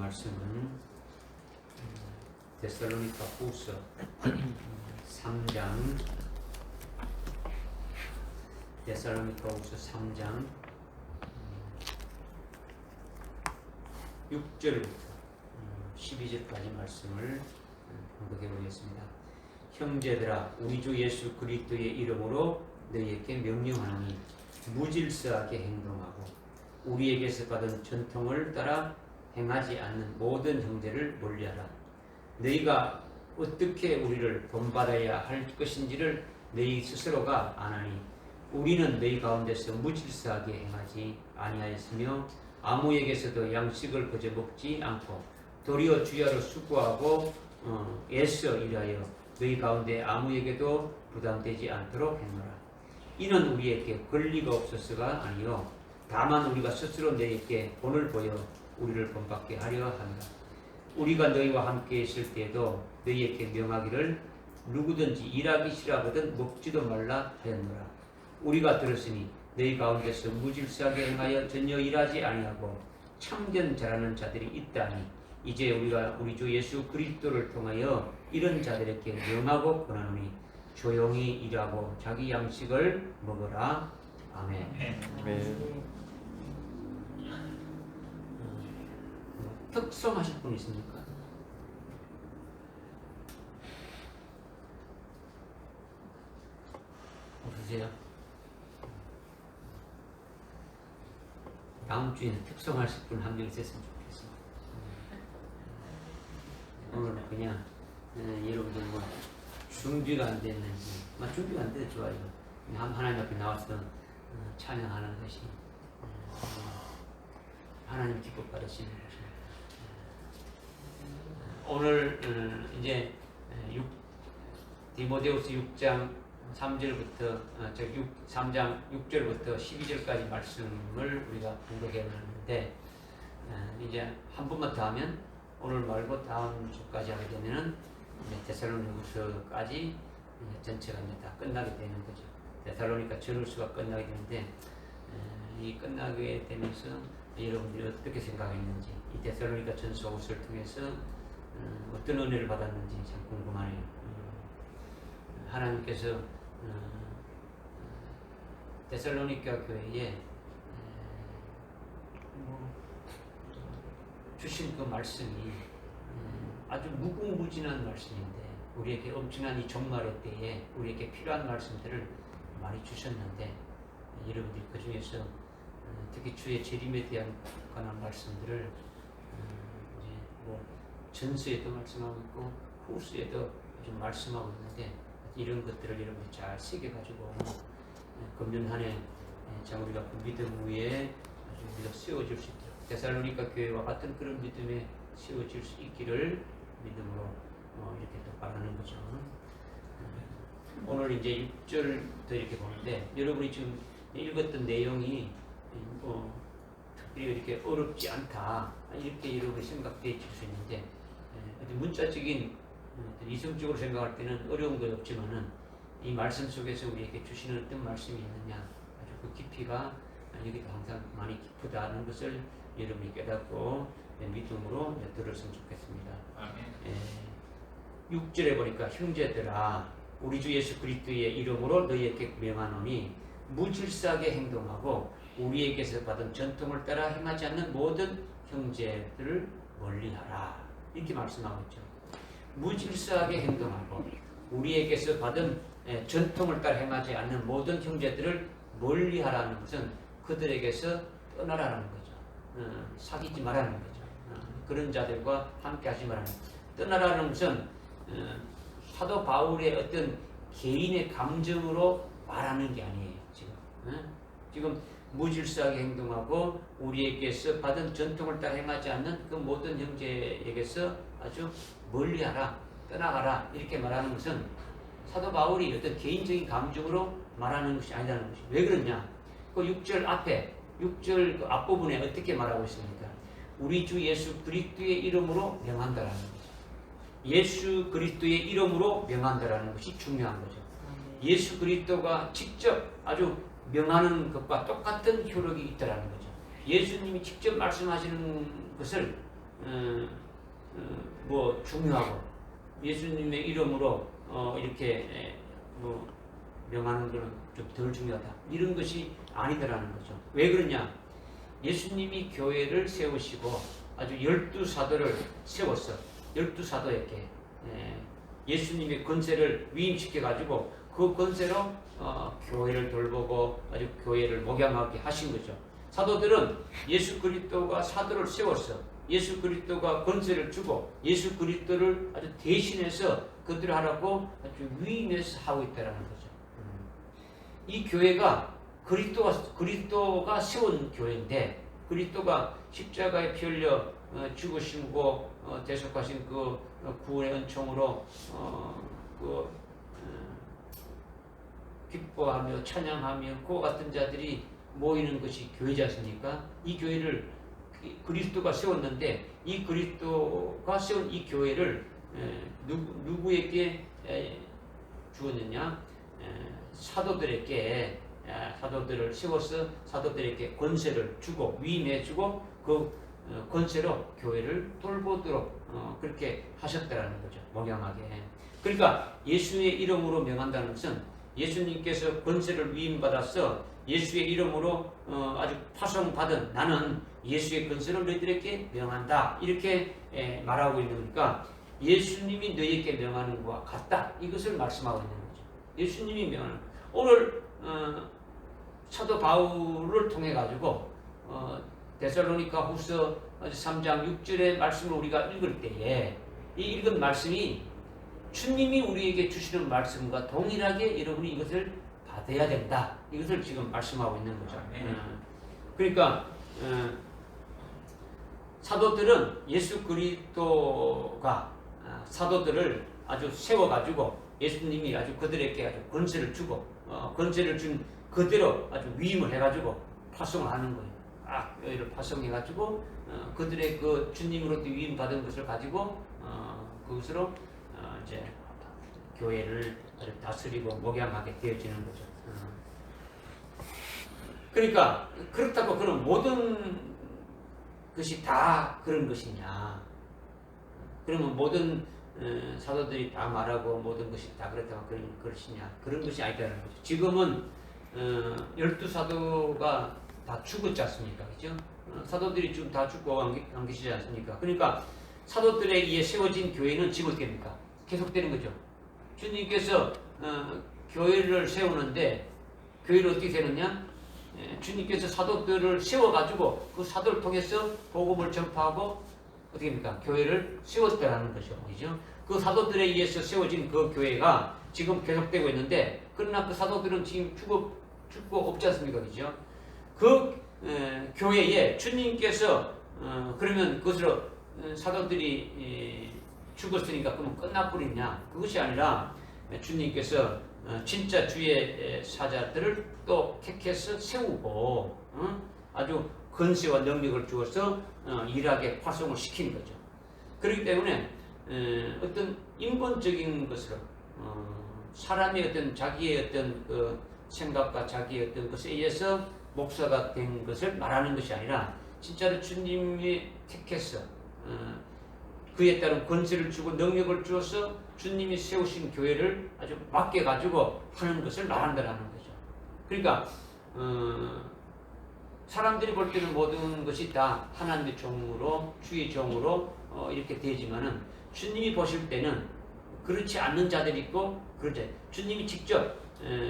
말씀은 데살로니가 후서 3장 데살로니가 후서 3장 6절부터 12절까지 말씀을 공독해 보겠습니다. 형제들아, 우리 주 예수 그리스도의 이름으로 너희에게 명령하노니 무질서하게 행동하고 우리에게서 받은 전통을 따라 행하지 않는 모든 형제를 멀리하라. 너희가 어떻게 우리를 본받아야 할 것인지를 너희 스스로가 아나니 우리는 너희 가운데서 무질서하게 행하지 아니하였으며 아무에게서도 양식을 거저 먹지 않고 도리어 주야로 수고하고 애써 일하여 너희 가운데 아무에게도 부담되지 않도록 행하라. 이는 우리에게 권리가 없어서가 아니요 다만 우리가 스스로 너희에게 본을 보여 우리를 본받게 하려 한다. 우리가 너희와 함께 있을 때에도 너희에게 명하기를 누구든지 일하기 싫어하거든 먹지도 말라 하였노라. 우리가 들었으니 너희 가운데서 무질서하게 행하여 전혀 일하지 아니하고 참견 잘하는 자들이 있다니 이제 우리가 우리 주 예수 그리스도를 통하여 이런 자들에게 명하고 권하노니 조용히 일하고 자기 양식을 먹어라. 아멘. 특성하실 분 있습니까? 없으세요? 다음 주에는 특성하실 분 한 명 있었으면 좋겠어요. 오늘은 그냥 여러분들 뭐 준비가 안 됐는지, 준비가 안 돼도 좋아요. 하나님 앞에 나와서 찬양하는 것이 하나님 기뻐 받으시는 것입니다. 오늘 이제 디모데후서 6장 3절부터 3장 6절부터 12절까지 말씀을 우리가 공독해 나왔는데 이제 한 번만 더 하면 오늘 말고 다음 주까지 하게 되면은 데살로니가서까지 전체가 이제 다 끝나게 되는 거죠. 데살로니가 전후서가 끝나게 되는데 이 끝나게 되면서 여러분들이 어떻게 생각했는지 이 데살로니가 전서후서를 통해서 어떤 은혜를 받았는지 참 궁금하네요. 하나님께서 데살로니가 교회에 주신 그 말씀이 아주 무궁무진한 말씀인데 우리에게 엄청난 이 종말의 때에 우리에게 필요한 말씀들을 많이 주셨는데 여러분들이 그 중에서 특히 주의 재림에 대한 관한 말씀들을 이제 전서에도 말씀하고 있고 후서에도 좀 말씀하고 있는데 이런 것들을 여러분이 잘 새겨가지고 금년 한 해 참 우리가 그 믿음 위에 아주 우리가 세워질 수 있도록 데살로니가 교회와 같은 그런 믿음에 세워질 수 있기를 믿음으로 이렇게 또 바라는 거죠. 오늘 이제 6절부터 이렇게 보는데 여러분이 지금 읽었던 내용이 특별히 이렇게 어렵지 않다 이렇게 여러분이 생각될 수 있는데 문자적인 이성적으로 생각할 때는 어려운 건 없지만은 이 말씀 속에서 우리에게 주시는 어떤 말씀이 있느냐 아주 그 깊이가 여기도 항상 많이 깊다는 것을 여러분이 깨닫고 믿음으로 들었으면 좋겠습니다. 아멘. 6절에 보니까 형제들아 우리 주 예수 그리스도의 이름으로 너희에게 명하노니 무질서하게 행동하고 우리에게서 받은 전통을 따라 행하지 않는 모든 형제들을 멀리하라 이렇게 말씀하고 있죠. 무질서하게 행동하고 우리에게서 받은 전통을 따라 행하지 않는 모든 형제들을 멀리하라는 것은 그들에게서 떠나라는 거죠. 사귀지 말라는 거죠. 그런 자들과 함께 하지 말라는 거죠. 떠나라는 것은 사도 바울의 어떤 개인의 감정으로 말하는 게 아니에요. 지금 무질서하게 행동하고 우리에게서 받은 전통을 따라 행하지 않는 그 모든 형제에게서 아주 멀리하라, 떠나가라 이렇게 말하는 것은 사도 바울이 어떤 개인적인 감정으로 말하는 것이 아니라는 것이 왜 그러냐? 그 6절 앞에 6절 그 앞부분에 어떻게 말하고 있습니까? 우리 주 예수 그리스도의 이름으로 명한다라는 거죠. 예수 그리스도의 이름으로 명한다라는 것이 중요한 거죠. 예수 그리스도가 직접 아주 명하는 것과 똑같은 효력이 있다라는 거죠. 예수님이 직접 말씀하시는 것을 뭐 중요하고 예수님의 이름으로 이렇게 뭐 명하는 것은 좀 덜 중요하다. 이런 것이 아니더라는 거죠. 왜 그러냐? 예수님이 교회를 세우시고 아주 12사도를 세웠어. 12사도에게 예수님의 권세를 위임시켜가지고 그 권세로 교회를 돌보고 아주 교회를 목양하게 하신 거죠. 사도들은 예수 그리스도가 사도를 세웠어. 예수 그리스도가 권세를 주고 예수 그리스도를 아주 대신해서 그들을 하라고 아주 위임해서 하고 있다는 거죠. 이 교회가 그리스도가 세운 교회인데 그리스도가 십자가에 피 흘려 죽으시고 대속하신 그 구원의 은총으로 기뻐하며 찬양하며 그와 같은 자들이 모이는 것이 교회지 않습니까? 이 교회를 그리스도가 세웠는데 이 그리스도가 세운 이 교회를 누구에게 주었느냐? 사도들에게 사도들을 세워서 사도들에게 권세를 주고 위임해주고 그 권세로 교회를 돌보도록 그렇게 하셨다라는 거죠. 목양하게. 그러니까 예수의 이름으로 명한다는 것은 예수님께서 권세를 위임받아서 예수의 이름으로 아주 파송받은 나는 예수의 권세를 너희들에게 명한다. 이렇게 말하고 있는 거니까 예수님이 너희에게 명하는 것과 같다. 이것을 말씀하고 있는 거죠. 예수님이 명하는 오늘 사도 바울을 통해 가지고 데살로니가 후서 3장 6절의 말씀을 우리가 읽을 때에 이 읽은 말씀이 주님이 우리에게 주시는 말씀과 동일하게 여러분이 이것을 받아야 된다. 이것을 지금 말씀하고 있는 거죠. 그러니까 사도들은 예수 그리스도가 사도들을 아주 세워가지고 예수님이 아주 그들에게 아주 권세를 주고 권세를 준 그대로 아주 위임을 해가지고 파송을 하는 거예요. 여기를 파송해가지고 그들의 그 주님으로부터 위임 받은 것을 가지고 그것으로 이제 교회를 아주 다스리고 목양하게 되어지는 거죠. 그러니까 그렇다고 그런 모든 것이 다 그런 것이냐? 그러면 모든 사도들이 다 말하고 모든 것이 다 그렇다고 그런 것이냐? 그런 것이 아니다는 거죠. 지금은 12사도가 다 죽었지 않습니까? 그죠? 사도들이 지금 다 죽고 안 계시지 않습니까? 그러니까 사도들에 의해 세워진 교회는 지금 어떻게 됩니까? 계속되는 거죠. 주님께서 교회를 세우는데 교회를 어떻게 세우느냐? 주님께서 사도들을 세워가지고 그 사도를 통해서 복음을 전파하고 어떻게 됩니까? 교회를 세웠다는 거죠. 그죠? 그 사도들에 의해서 세워진 그 교회가 지금 계속되고 있는데 그러나 그 사도들은 지금 죽고 없지 않습니까? 그죠? 그 교회에 주님께서 그러면 그것으로 사도들이 죽었으니까 그러면 끝나버리냐? 그것이 아니라 주님께서 진짜 주의 사자들을 또 택해서 세우고 아주 권세와 능력을 주어서 일하게 파송을 시킨 거죠. 그렇기 때문에 어떤 인본적인 것으로 사람의 어떤 자기의 어떤 그 생각과 자기의 어떤 것에 의해서 목사가 된 것을 말하는 것이 아니라 진짜로 주님이 택해서 그에 따른 권세를 주고 능력을 주어서 주님이 세우신 교회를 아주 맡겨가지고 하는 것을 말한다는 거죠. 그러니까 사람들이 볼 때는 모든 것이 다 하나님의 종으로 주의 종으로 이렇게 되지만은 주님이 보실 때는 그렇지 않는 자들이 있고 그렇죠. 주님이 직접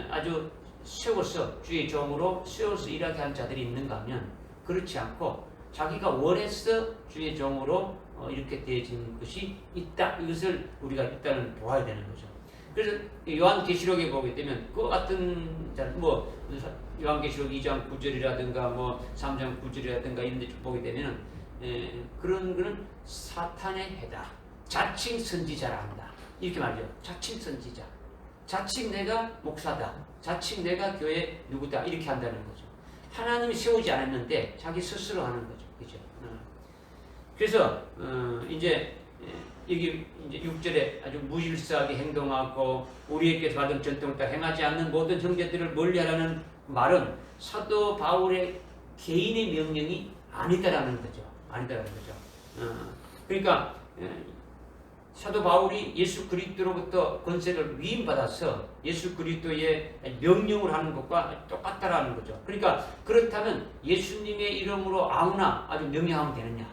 아주 세워서 주의 종으로 세워서 일하게 한 자들이 있는가 하면 그렇지 않고 자기가 원해서 주의 종으로 이렇게 되어진 것이 있다. 이것을 우리가 일단은 보아야 되는 거죠. 그래서 요한계시록에 보게 되면 그 같은 뭐 요한계시록 2장 9절이라든가 뭐 3장 9절이라든가 이런 데 보게 되면 그런 거는 사탄의 해다. 자칭 선지자라 한다. 이렇게 말이죠. 자칭 선지자. 자칭 내가 목사다. 자칭 내가 교회 누구다. 이렇게 한다는 거죠. 하나님이 세우지 않았는데 자기 스스로 하는 거죠. 그죠? 그래서 이제 여기 이제 6절에 아주 무질서하게 행동하고 우리에게 받은 전통을 다 행하지 않는 모든 형제들을 멀리하라는 말은 사도 바울의 개인의 명령이 아니다라는 거죠. 아니다라는 거죠. 그러니까 사도 바울이 예수 그리스도로부터 권세를 위임받아서 예수 그리스도의 명령을 하는 것과 똑같다라는 거죠. 그러니까 그렇다면 예수님의 이름으로 아무나 아주 명령하면 되느냐?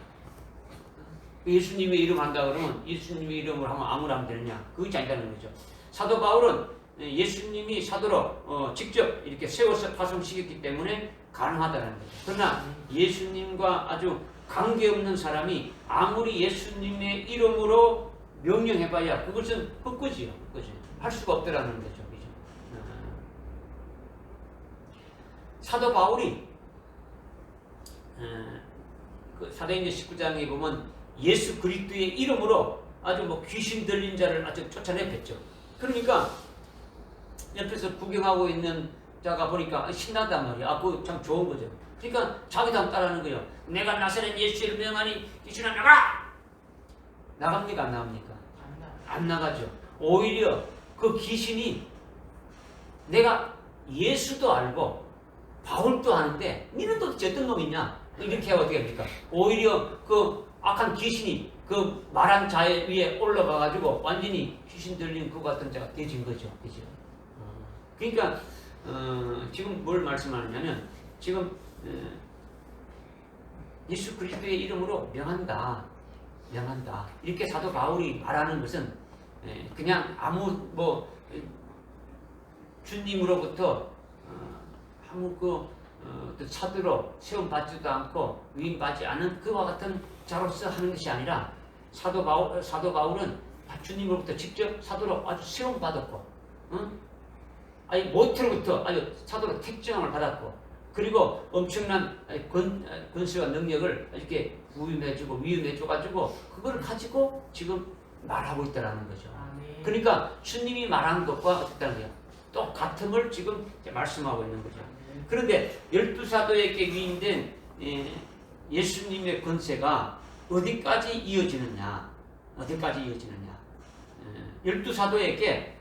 예수님의 이름 한다 그러면 예수님의 이름으로 하면 아무나 하면 되느냐? 그것이 아니다는 거죠. 사도 바울은 예수님이 사도로 직접 이렇게 세워서 파송시켰기 때문에 가능하다는 거죠. 그러나 예수님과 아주 관계없는 사람이 아무리 예수님의 이름으로 명령해봐야 그것은 헛거지요. 할 수가 없더라는 거죠. 그죠? 사도 바울이 그 사도행전 19장에 보면 예수 그리스도의 이름으로 아주 뭐 귀신 들린 자를 아주 쫓아내뺐죠. 그러니까 옆에서 구경하고 있는 자가 보니까 신난단 말이야. 그거 참 좋은 거죠. 그러니까 자기도 한번 따라하는 거예요. 내가 나사렛 예수를 명하니 귀신아 나가! 나갑니까 안 나갑니까? 안 나가죠. 오히려 그 귀신이 내가 예수도 알고 바울도 아는데 니는 도대체 어떤 놈이냐? 이렇게 하면 어떻게 합니까? 오히려 그 악한 귀신이 그 말한 자 위에 올라가가지고 완전히 귀신 들린 그 같은 자가 되진 거죠. 그죠? 그러니까 지금 뭘 말씀하느냐면 지금 예수 그리스도의 이름으로 명한다. 이렇게 사도 바울이 말하는 것은 그냥 아무 뭐 주님으로부터 아무 사도로 세움 받지도 않고 위임 받지 않은 그와 같은 자로서 하는 것이 아니라 사도 바울은 주님으로부터 직접 사도로 아주 세움 받았고, 아니 모태로부터 아주 사도로 택정을 받았고, 그리고 엄청난 권세와 능력을 이렇게 부임해주고 위임해줘가지고 그걸 가지고 지금 말하고 있다라는 거죠. 그러니까 주님이 말한 것과 어떻다는 거예요? 똑같음을 지금 말씀하고 있는 거죠. 그런데 12사도에게 위임된 예수님의 권세가 어디까지 이어지느냐? 12사도에게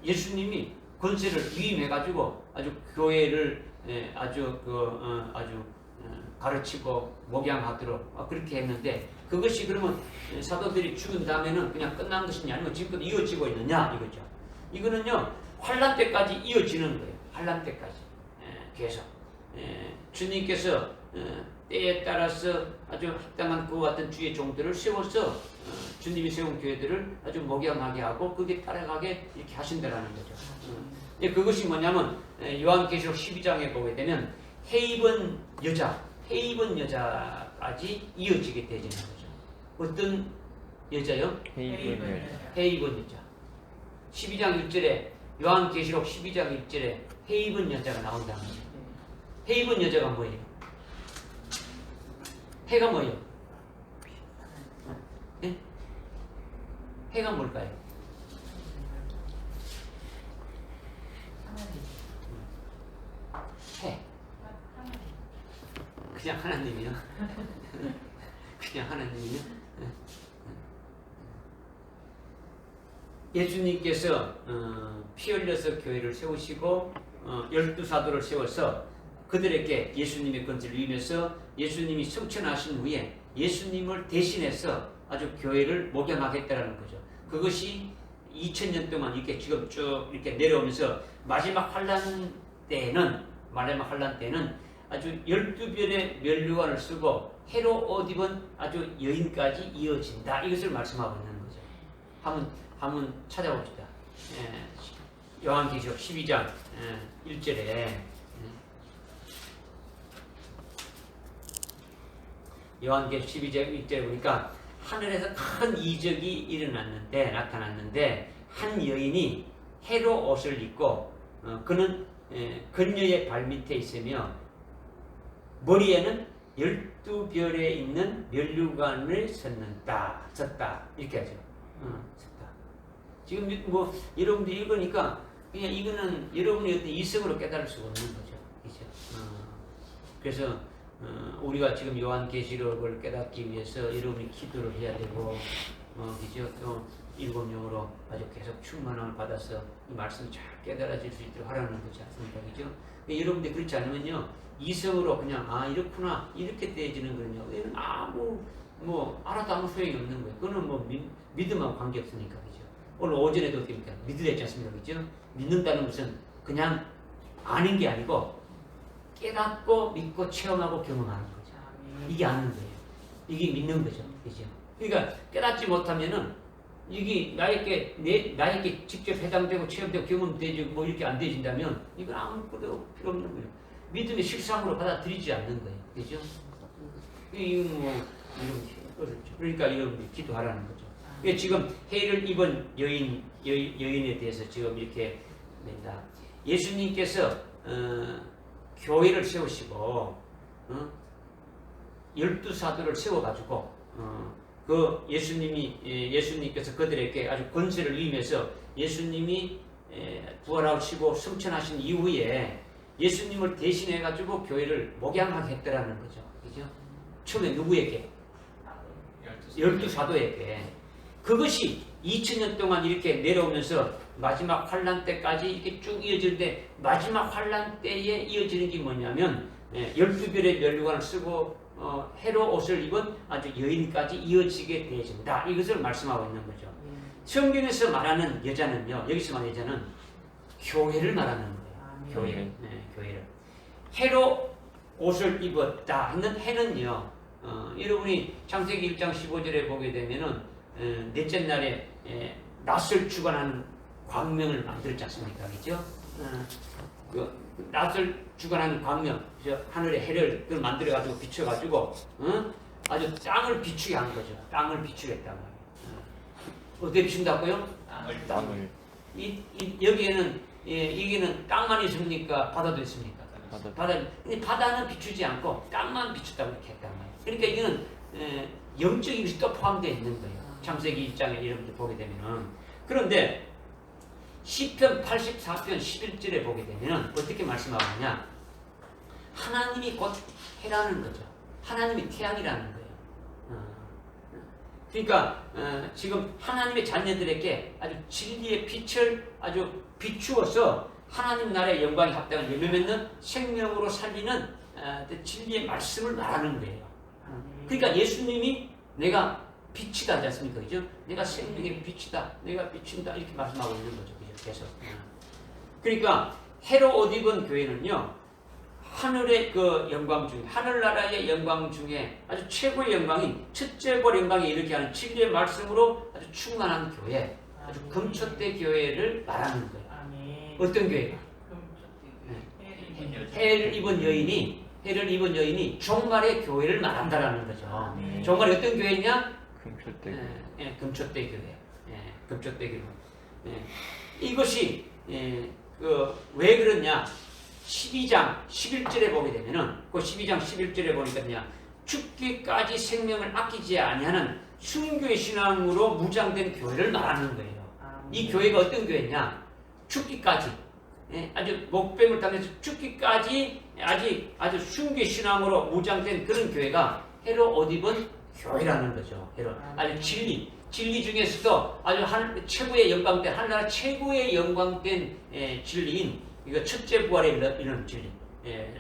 예수님이 권세를 위임해가지고 아주 교회를 아주 가르치고 목양하도록 그렇게 했는데 그것이 그러면 사도들이 죽은 다음에는 그냥 끝난 것이냐 아니면 지금도 이어지고 있느냐 이거죠. 이거는요 환란 때까지 이어지는 거예요. 환란 때까지 계속 주님께서 때에 따라서 아주 합당한 그와 같은 주의 종들을 세워서 주님이 세운 교회들을 아주 목양하게 하고 그게 따라가게 이렇게 하신다라는 거죠. 그것이 뭐냐면 요한계시록 12장에 보게 되면 해입은 여자까지 이어지게 되는 거죠. 어떤 여자요? 해입은 여자. 12장 1절에 요한계시록 12장 1절에 해입은 여자가 나온다는 거죠. 해입은 여자가 뭐예요? 해가 뭐예요? 네? 해가 뭘까요? 해. 그냥 하나님이요? 그냥 하나님이요? 예수님께서 피 흘려서 교회를 세우시고 12사도를 세워서 그들에게 예수님의 권세를 위임해서 예수님이 성천하신 후에 예수님을 대신해서 아주 교회를 목양하겠다라는 거죠. 그것이 2000년 동안 이렇게 지금 쭉 이렇게 내려오면서 마지막 환란 때는 아주 12별의 면류관을 쓰고 해로 옷 입은 아주 여인까지 이어진다. 이것을 말씀하고 있는 거죠. 한번 찾아봅시다. 요한계시록 12장 1절에 요한계시록 12장 1절에 보니까 하늘에서 큰 이적이 나타났는데 한 여인이 해로 옷을 입고 그는 그녀의 발밑에 있으며 머리에는 12별에 있는 면류관을 섰다 이렇게 하죠. 섰다. 지금 뭐 여러분들이 읽으니까 그냥 이거는 여러분이 어떤 이성으로 깨달을 수가 없는 거죠. 그렇죠? 그래서 우리가 지금 요한계시록을 깨닫기 위해서 여러분이 기도를 해야 되고 그죠? 또 일곱령으로 아주 계속 충만함을 받아서 이 말씀이 잘 깨달아질 수 있도록 하라는 거지 않습니까? 그죠? 여러분들이 그렇지 않으면요 이성으로 그냥 이렇구나 이렇게 되어지는 거는요 얘는 아무 뭐 알아도 아무 소용이 없는 거예요. 그거는 뭐 믿음하고 관계없으니까. 그죠? 오늘 오전에도 어떻습니까? 믿으랬지 않습니까? 그죠? 믿는다는 것은 그냥 아는 게 아니고 깨닫고 믿고 체험하고 경험하는 거죠. 이게 아는 거예요. 이게 믿는 거죠. 그죠? 그러니까 깨닫지 못하면은 이게 나에게 직접 해당되고 체험되고 경험되지 뭐 이렇게 안 되진다면 이건 아무것도 필요 없는 거예요. 믿음의 실상으로 받아들이지 않는 거예요. 그죠? 이거 뭐 이런 그러니까 이런 기도하라는 거죠. 그러니까 지금 해를 입은 여인에 대해서 지금 이렇게 낸다. 예수님께서 교회를 세우시고 12사도를 세워가지고 그 예수님께서 그들에게 아주 권세를 위임해서 예수님이 부활하시고 승천하신 이후에 예수님을 대신해가지고 교회를 목양하게 했더라는 거죠. 그죠? 처음에 누구에게? 12사도에게. 그것이 2000년 동안 이렇게 내려오면서 마지막 환란 때까지 이렇게 쭉 이어지는데 마지막 환란 때에 이어지는 게 뭐냐면 12별의 면류관을 쓰고 해로 옷을 입은 아주 여인까지 이어지게 되어진다. 이것을 말씀하고 있는 거죠. 성경에서 말하는 여자는요. 여기서 말하는 여자는 교회를 말하는 거예요. 교회. 교회를. 해로 옷을 입었다 하는 해는요. 여러분이 창세기 1장 15절에 보게 되면은 넷째 날에 낫을 주관하는 광명을 만들지 않습니까? 그죠? 낫을 주관하는 광명, 하늘의 해를 만들어가지고 비춰가지고 아주 땅을 비추게 한 거죠. 땅을 비추겠단 말이에요. 어떻게 비춘다고요? 땅을. 여기에는 여기는 땅만 있습니까? 바다도 있습니까? 바다는 비추지 않고 땅만 비춘다고 이렇게 했단 말이에요. 그러니까 이거는 영적인 것이 또 포함되어 있는 거예요. 창세기 1장에 여러분들 보게 되면은. 그런데 시편 84편 11절에 보게 되면 어떻게 말씀하느냐? 하나님이 곧 해라는 거죠. 하나님이 태양이라는 거예요. 그러니까 지금 하나님의 자녀들에게 아주 진리의 빛을 아주 비추어서 하나님 나라의 영광에 합당한 열매 맺는 생명으로 살리는 진리의 말씀을 말하는 거예요. 그러니까 예수님이 내가 빛이다 하지 않습니까? 그죠? 내가 생명의 빛이다. 내가 비춘다. 이렇게 말씀하고 있는 거죠. 그죠? 계속. 그러니까 해로 옷 입은 교회는요. 하늘의 그 영광 중에 하늘나라의 영광 중에 아주 최고의 영광인 첫째 볼 영광에 이르게 하는 진리의 말씀으로 아주 충만한 교회, 아주 금초대 교회를 말하는 거예요. 어떤 교회가? 해를 입은 여인이 종말의 교회를 말한다라는 거죠. 종말이 어떤 교회냐? 금초대 교회. 금초대 교회. 금초대 교회. 이것이 왜 그러냐? 12장 11절에 보게 되면은 그 12장 11절에 보니까 그냥 죽기까지 생명을 아끼지 아니하는 순교의 신앙으로 무장된 교회를 말하는 거예요. 이 교회가 어떤 교회냐? 죽기까지 아주 목뱀을 타면서 죽기까지 아주 순교의 신앙으로 무장된 그런 교회가 해로 옷 입은 교회라는 거죠. 해로 아주 진리 중에서도 아주 최고의 영광된 하늘나라 최고의 영광된 진리인 이거 첫째 부활에 이르는 진리,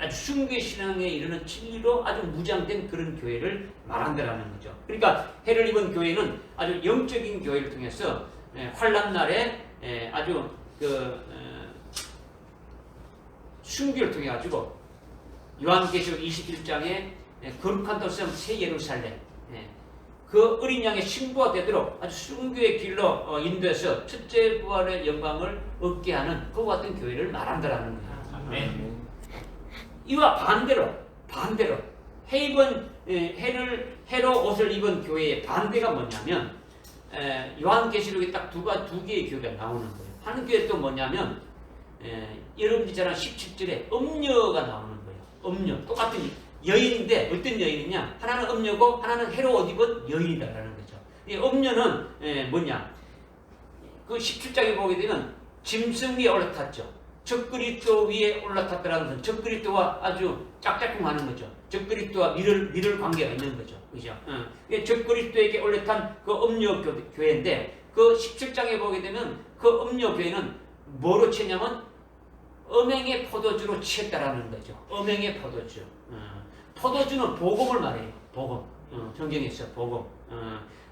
아주 순교의 신앙에 이르는 진리로 아주 무장된 그런 교회를 말한다라는 거죠. 그러니까 해를 입은 교회는 아주 영적인 교회를 통해서 환란 날에 아주 순교를 통해 가지고 요한계시록 21장에 거룩한 도성 새 예루살렘, 그 어린 양의 신부가 되도록 아주 순교의 길로 인도해서 첫째 부활의 영광을 얻게 하는 그와 같은 교회를 말한다라는 거예요. 이와 반대로 해로 옷을 입은 교회의 반대가 뭐냐면 요한계시록에 딱 두 개의 교회가 나오는 거예요. 한 교회 또 뭐냐면 여러분들이 잘 아는 17절에 음녀가 나오는 거예요. 음녀 똑같은 여인인데 어떤 여인이냐? 하나는 음녀고 하나는 해로 옷 입은 여인이다라는 거죠. 이 음녀는 뭐냐? 그 17장에 보게 되면 짐승 위에 올라탔죠. 적그리스도 위에 올라탔다라는 것은 적그리스도와 아주 짝짝꿍하는 거죠. 적그리스도와 밀을 관계가 있는 거죠. 그죠? 적그리스도에게 올라탄 그 음녀 교회인데 그 17장에 보게 되면 그 음녀 교회는 뭐로 취했냐면 음행의 포도주로 취했다라는 거죠. 음행의 포도주. 포도주는 복음을 말해요. 복음. 성경에서 복음.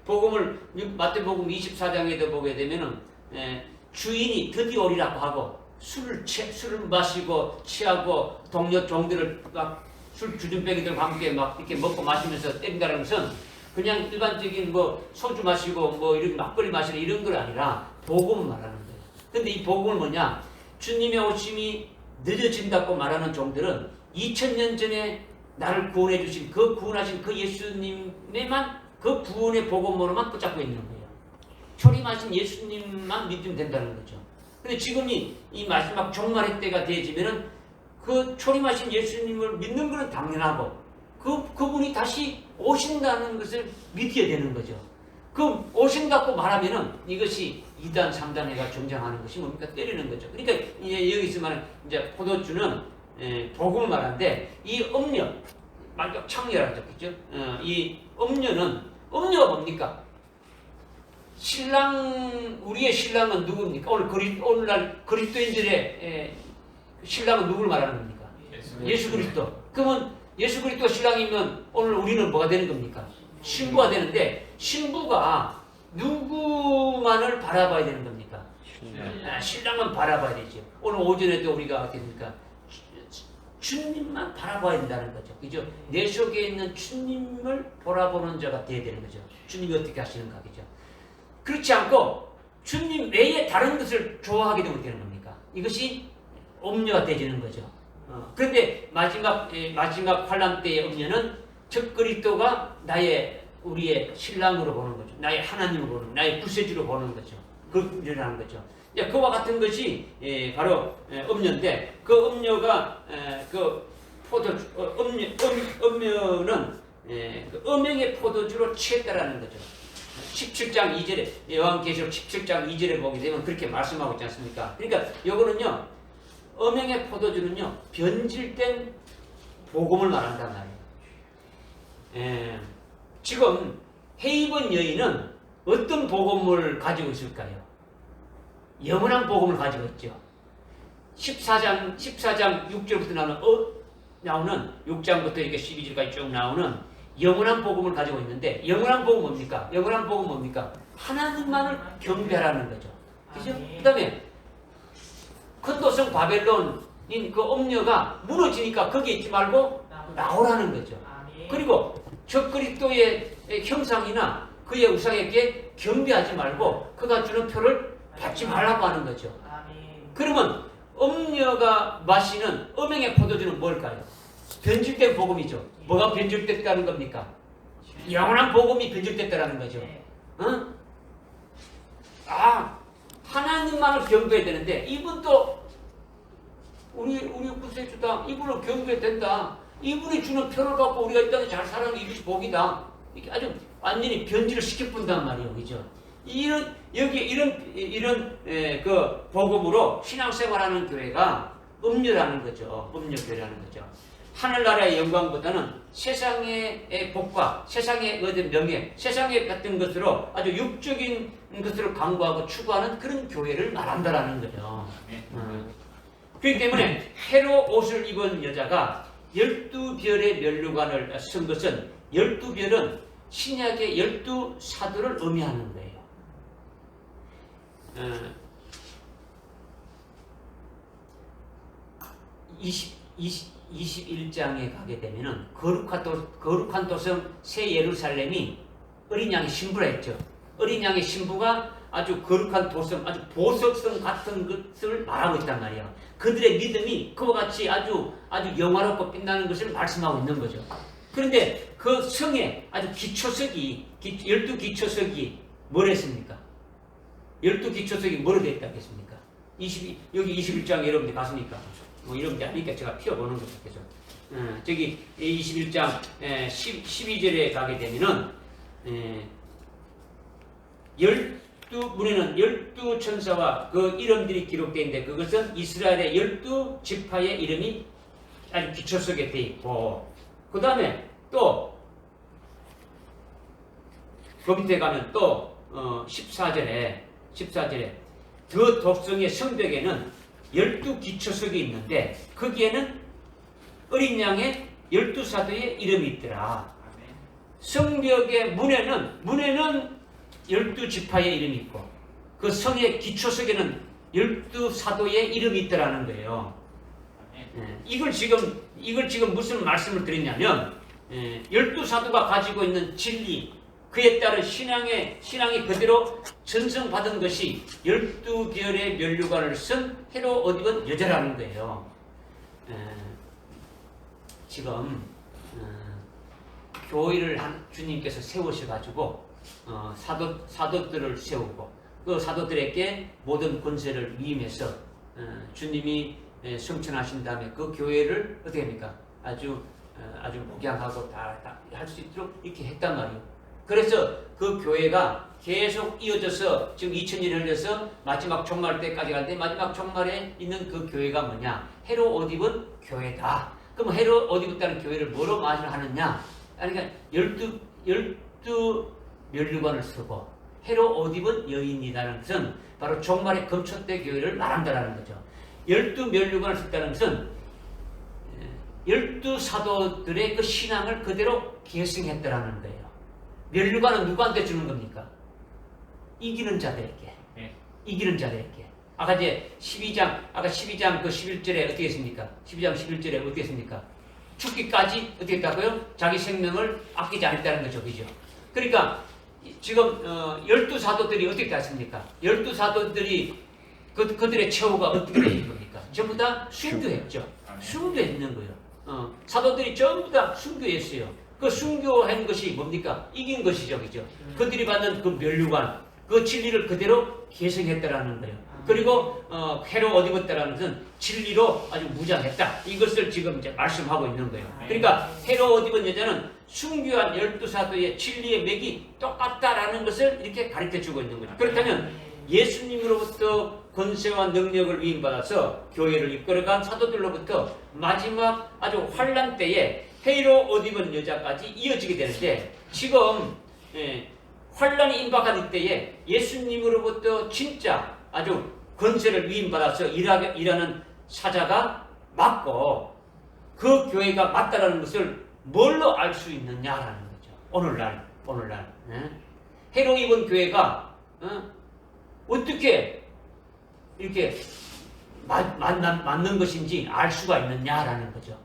복음을 마태복음 24장에도 보게 되면은 주인이 드디어 오리라고 하고 술을 마시고 취하고 동료 종들을 막 술 주준뱅이들과 함께 막 이렇게 먹고 마시면서 땡다는 것은 그냥 일반적인 뭐 소주 마시고 뭐 이런 막걸리 마시는 이런 건 아니라 복음을 말하는 거예요. 근데 이 복음은 뭐냐? 주님의 오심이 늦어진다고 말하는 종들은 2000년 전에 나를 구원해 주신 그 구원하신 그 예수님에만 그 구원의 복음으로만 붙잡고 있는 거예요. 초림하신 예수님만 믿으면 된다는 거죠. 근데 지금 이 마지막 종말의 때가 되어지면은 그 초림하신 예수님을 믿는 것은 당연하고 그분이 다시 오신다는 것을 믿어야 되는 거죠. 그 오신다고 말하면은 이것이 2단, 3단회가 정장하는 것이 뭡니까? 때리는 거죠. 그러니까 여기서 말하는 이제 포도주는 복음을 말하는데 이 음료, 말격 창렬하죠, 그죠? 이 음료가 뭡니까? 우리의 신랑은 누굽니까? 오늘날 그리스도인들의 신랑은 누구를 말하는 겁니까? 예수 그리스도. 그러면 예수 그리스도 신랑이면 오늘 우리는 뭐가 되는 겁니까? 신부가 되는데 신부가 누구만을 바라봐야 되는 겁니까? 신랑만 바라봐야 되죠. 오늘 오전에도 우리가 어떻습니까? 주님만 바라봐야 된다는 거죠. 그죠? 내 속에 있는 주님을 바라보는 자가 되어야 되는 거죠. 주님이 어떻게 하시는가, 그죠? 그렇지 않고 주님 외에 다른 것을 좋아하게 되면 되는 겁니까? 이것이 음료가 되지는 거죠. 그런데 마지막 환란 때의 음료는 즉 그리스도가 우리의 신랑으로 보는 거죠. 나의 하나님으로 보는 거죠. 나의 구세주로 보는 거죠. 그러라는 거죠. 그와 같은 것이 바로 음료인데 그 음료가 그 음료는 그 음행의 포도주로 취했다라는 거죠. 17장 2절에 요한계시록 17장 2절에 보게 되면 그렇게 말씀하고 있지 않습니까? 그러니까 요거는요. 음행의 포도주는요. 변질된 복음을 말한단 말이에요. 지금 헤이븐 여인은 어떤 복음을 가지고 있을까요? 영원한 복음을 가지고 있죠. 14장 6절부터 나오는 6장부터 이렇게 12절까지 쭉 나오는 영원한 복음을 가지고 있는데 영원한 복음 뭡니까? 영원한 복음 뭡니까? 하나님만을 경배하라는 거죠. 그죠? 그 다음에 큰도성 바벨론인 그 음료가 무너지니까 거기에 있지 말고 나오라는 거죠. 그리고 저 그리스도의 형상이나 그의 우상에게 경배하지 말고 그가 주는 표를 받지 말라고 하는 거죠. 그러면 음료가 마시는 음행의 포도주는 뭘까요? 변질된 복음이죠. 뭐가 변질됐다는 겁니까? 영원한 복음이 변질됐다는 거죠. 하나님만을 경배해야 되는데 이분도 우리 구세주다. 이분을 경배해야 된다. 이분이 주는 표를 갖고 우리가 이 땅에 잘 살아가는 이것이 복이다. 이렇게 아주 완전히 변질을 시켜본단 말이에요. 그죠? 이런 그 복음으로 신앙생활하는 교회가 음료라는 거죠. 음료교회라는 거죠. 하늘나라의 영광보다는 세상의 복과 세상의 얻은 명예, 세상의 같은 것으로 아주 육적인 것으로 강구하고 추구하는 그런 교회를 말한다라는 거죠. 그렇기 때문에 회로 옷을 입은 여자가 12별의 면류관을 쓴 것은 12별은 신약의 12사도를 의미하는 거예요. 21장에 가게 되면은 거룩한 도성 새 예루살렘이 어린 양의 신부라 했죠. 어린 양의 신부가 아주 거룩한 도성, 아주 보석성 같은 것을 말하고 있단 말이에요. 그들의 믿음이 그와 같이 아주 영화롭고 빛나는 것을 말씀하고 있는 거죠. 그런데 그 성에 아주 기초석이 12기초석이 뭘 했습니까? 12기초석이 뭐로 되어 있다겠습니까? 여기 21장에 여러분들 갔습니까? 뭐 여러분들 아니까 제가 피워보는 거죠. 그래서 저기 21장 12절에 가게 되면은 문에는 12천사와 그 이름들이 기록되어 있는데 그것은 이스라엘의 12지파의 이름이 아주 기초석에 되어 있고 그 다음에 또 그 밑에 가면 또 14절에 그 독성의 성벽에는 12기초석이 있는데 거기에는 어린 양의 12사도의 이름이 있더라. 성벽의 문에는 12지파의 이름이 있고 그 성의 기초석에는 12사도의 이름이 있더라는 거예요. 이걸 지금 무슨 말씀을 드리냐면 12사도가 가지고 있는 진리 그에 따른 신앙이 그대로 전승받은 것이 12개월의 면류관을 쓴 헤롯 입은 여자라는 거예요. 지금 교회를 주님께서 세우셔가지고 사도들을 세우고 그 사도들에게 모든 권세를 위임해서 주님이 성천하신 다음에 그 교회를 어떻게 합니까? 아주 목양하고 다 할 수 있도록 이렇게 했단 말이에요. 그래서 그 교회가 계속 이어져서 지금 2000년을 흘려서 마지막 종말 때까지 가는데 마지막 종말에 있는 그 교회가 뭐냐? 헤롯 옷 입은 교회다. 그럼 헤롯 옷 입었다는 교회를 뭐로 말을 하느냐? 그러니까 12 면류관을 쓰고 헤롯 옷 입은 여인이라는 것은 바로 종말의 금초대 교회를 말한다는 거죠. 12 면류관을 썼다는 것은 12사도들의 그 신앙을 그대로 계승했다라는 거예요. 면류관은 누구한테 주는 겁니까? 이기는 자들에게. 이기는 자들에게. 아까 이제 12장 그 11절에 어떻게 했습니까? 12장 11절에 어떻게 했습니까? 죽기까지 어떻게 했다고요? 자기 생명을 아끼지 않았다는 거죠. 그죠? 그러니까 지금 12사도들이 어떻게 됐습니까? 12사도들이 그들의 처우가 어떻게 된 겁니까? 전부 다 순교했죠. 순교했는 거예요. 사도들이 전부 다 순교했어요. 그 순교한 것이 뭡니까? 이긴 것이죠. 그죠? 그들이 받는 그 면류관, 그 진리를 그대로 계승했다라는 거예요. 그리고 헤롯 옷 입었다라는 것은 진리로 아주 무장했다. 이것을 지금 이제 말씀하고 있는 거예요. 그러니까 헤롯 옷 입은 여자는 순교한 12사도의 진리의 맥이 똑같다라는 것을 이렇게 가르쳐주고 있는 거죠. 그렇다면 예수님으로부터 권세와 능력을 위임받아서 교회를 이끌어간 사도들로부터 마지막 아주 환란 때에 헤롯 옷 입은 여자까지 이어지게 되는데 지금 환란이 임박한 이때에 예수님으로부터 진짜 아주 권세를 위임받아서 일하는 사자가 맞고 그 교회가 맞다라는 것을 뭘로 알 수 있느냐라는 거죠. 오늘날 헤롯 입은 교회가 어떻게 이렇게 맞는 것인지 알 수가 있느냐라는 거죠.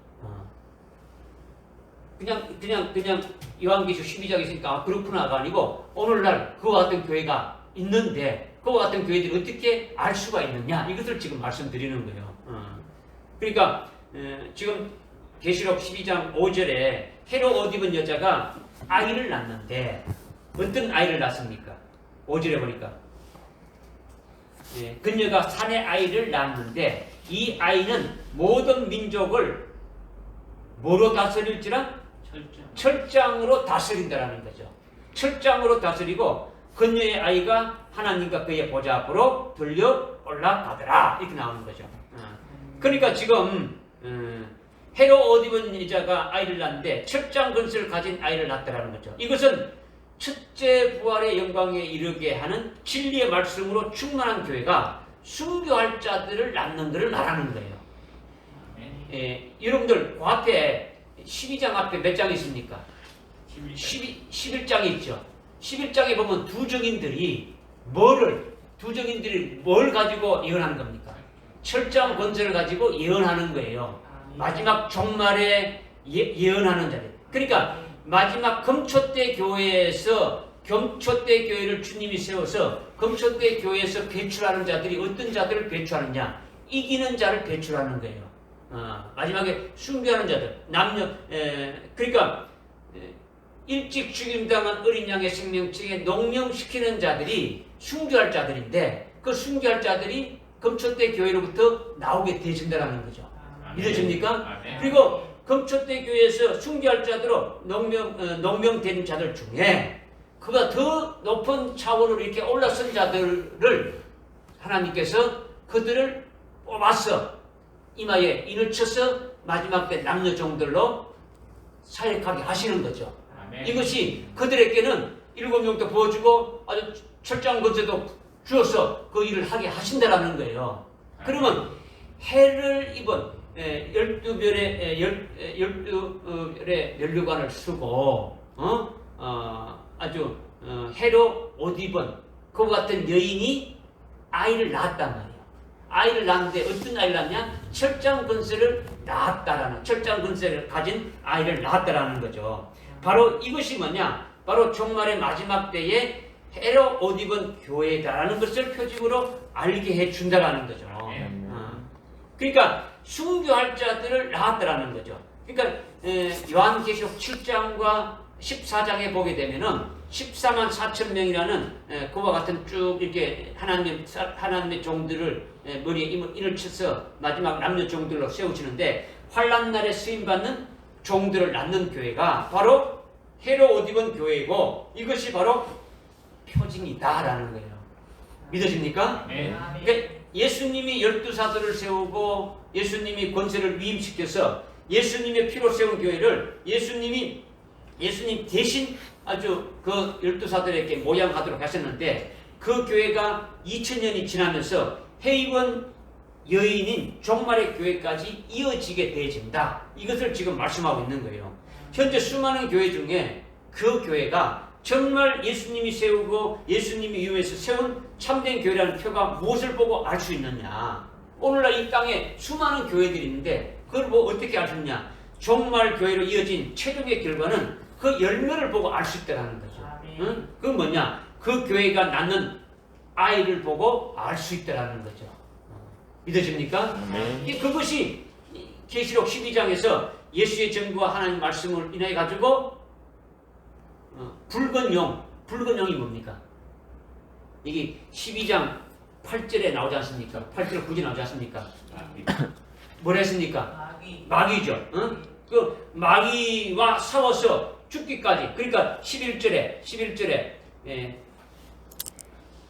그냥 요한계시록 12장에 있으니까 그렇구나가 아니고 오늘날 그와 같은 교회가 있는데 그와 같은 교회들이 어떻게 알 수가 있느냐 이것을 지금 말씀드리는 거예요. 그러니까 지금 계시록 12장 5절에 헤롯 옷 입은 여자가 아이를 낳는데 어떤 아이를 낳습니까? 5절에 보니까 그녀가 산의 아이를 낳는데 이 아이는 모든 민족을 뭐로 다스릴지라? 철장으로 다스린다라는 거죠. 철장으로 다스리고 그녀의 아이가 하나님과 그의 보좌 앞으로 들려 올라가더라 이렇게 나오는 거죠. 그러니까 지금 헤롯 옷 입은 여자가 아이를 낳는데 철장 근수를 가진 아이를 낳았다라는 거죠. 이것은 첫째 부활의 영광에 이르게 하는 진리의 말씀으로 충만한 교회가 순교할 자들을 낳는 것을 말하는 거예요. 여러분들 그 앞에 12장 앞에 몇 장이 있습니까? 11장이 있죠. 11장에 보면 두 정인들이 뭘 가지고 예언하는 겁니까? 철장 권세를 가지고 예언하는 거예요. 마지막 종말에 예언하는 자들. 그러니까 마지막 금초대 교회에서 금초대 교회를 주님이 세워서 금초대 교회에서 배출하는 자들이 어떤 자들을 배출하느냐? 이기는 자를 배출하는 거예요. 마지막에 순교하는 자들, 그러니까 일찍 죽임당한 어린 양의 생명체에 농명시키는 자들이 순교할 자들인데 그 순교할 자들이 금초대 교회로부터 나오게 되신다라는 거죠. 믿어집니까? 그리고 금초대 교회에서 순교할 자들로 농명된 자들 중에 그가 더 높은 차원으로 이렇게 올라선 자들을 하나님께서 그들을 뽑아서 이마에 인을 쳐서 마지막 때 남녀 종들로 사역하게 하시는 거죠. 이것이 그들에게는 7명도 부어주고 아주 철저한 권세도 주어서 그 일을 하게 하신다라는 거예요. 그러면 해를 입은 12별의 면류관을 쓰고 아주 헤롯 오디번 그와 같은 여인이 아이를 낳았단 말이에요. 아이를 낳았는데 어떤 아이를 낳냐? 철장 근세를 낳았다라는, 철장 근세를 가진 아이를 낳았다라는 거죠. 바로 이것이 뭐냐? 바로 종말의 마지막 때에 헤롯 오디번 교회다라는 것을 표징으로 알게 해준다라는 거죠. 그러니까 순교할 자들을 낳았다라는 거죠. 그러니까 요한계시록 7장과 14장에 보게 되면은 14만 4천 명이라는 그와 같은 쭉 이렇게 하나님의 종들을 머리에 인을 쳐서 마지막 남녀 종들로 세우시는데 환난 날에 쓰임 받는 종들을 낳는 교회가 바로 헤롯 오디번 교회이고 이것이 바로 표징이다라는 거예요. 믿어집니까? 그러니까 예수님이 12사도를 세우고 예수님이 권세를 위임시켜서 예수님의 피로 세운 교회를 예수님 대신 아주 그 12사도에게 모양하도록 하셨는데 그 교회가 2000년이 지나면서 헤이번 여인인 종말의 교회까지 이어지게 되어진다. 이것을 지금 말씀하고 있는 거예요. 현재 수많은 교회 중에 그 교회가 정말 예수님이 세우고 예수님이 위임해서 세운 참된 교회라는 표가 무엇을 보고 알 수 있느냐. 오늘날 이 땅에 수많은 교회들이 있는데 그걸 뭐 어떻게 알 수 있느냐. 종말 교회로 이어진 최종의 결과는 그 열매를 보고 알 수 있다는 거죠. 응? 그건 뭐냐? 그 교회가 낳는 아이를 보고 알 수 있다는 거죠. 믿어집니까? 그것이 계시록 12장에서 예수의 증거와 하나님 말씀을 인해 가지고 붉은 용이 뭡니까? 이게 12장 8절에 나오지 않습니까? 8절 9절에 나오지 않습니까? 뭐라 했습니까? 마귀죠. 응? 그 마귀와 싸워서 죽기까지. 그러니까 11절에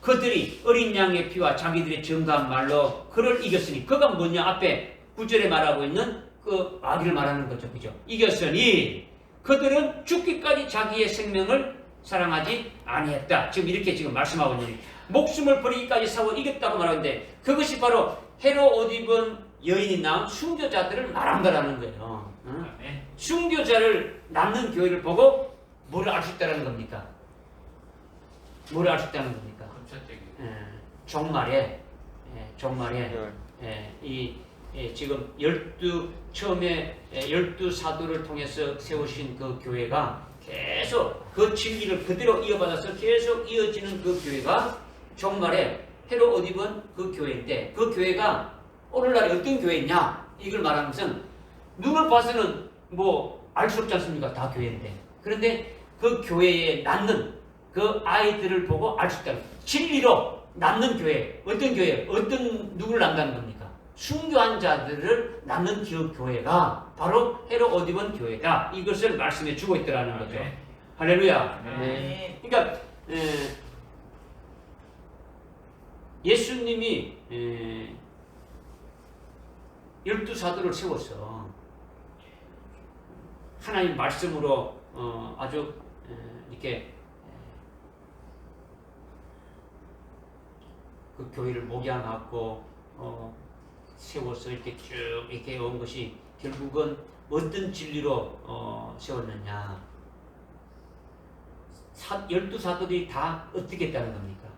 그들이 어린 양의 피와 자기들의 정가한 말로 그를 이겼으니 그가 뭐냐? 앞에 9절에 말하고 있는 그 마귀를 말하는 거죠. 그죠? 이겼으니 그들은 죽기까지 자기의 생명을 사랑하지 아니했다. 지금 지금 말씀하고 있는 목숨을 버리기까지 싸워 이겼다고 말하는데 그것이 바로 헤롯 오디번 여인이 낳은 순교자들을 말한다라는 거예요. 응? 순교자를 낳는 교회를 보고 뭐를 알 수 있다는 겁니까? 뭐를 알 수 있다는 겁니까? 종말에 지금 처음에 12사도를 통해서 세우신 그 교회가 계속 그 진리를 그대로 이어받아서 계속 이어지는 그 교회가 종말에 헤롯 오디번 그 교회인데 그 교회가 오늘날 어떤 교회냐 이걸 말하는 것은 눈을 봐서는 뭐 알 수 없지 않습니까? 다 교회인데 그런데 그 교회에 낳는 그 아이들을 보고 알 수 있다. 진리로 낳는 교회 어떤 교회 누구를 낳는다는 겁니까? 순교한 자들을 낳는 교회가 바로 헤롯 오디번 교회다. 이것을 말씀해 주고 있더라는 거죠. 할렐루야. 그러니까 예수님이 12사도를 세워서 하나님 말씀으로 아주 이렇게 그 교회를 목양하고 세워서 이렇게 쭉 이렇게 온 것이 결국은 어떤 진리로 세웠느냐. 12사도들이 다 어떻게 했다는 겁니까?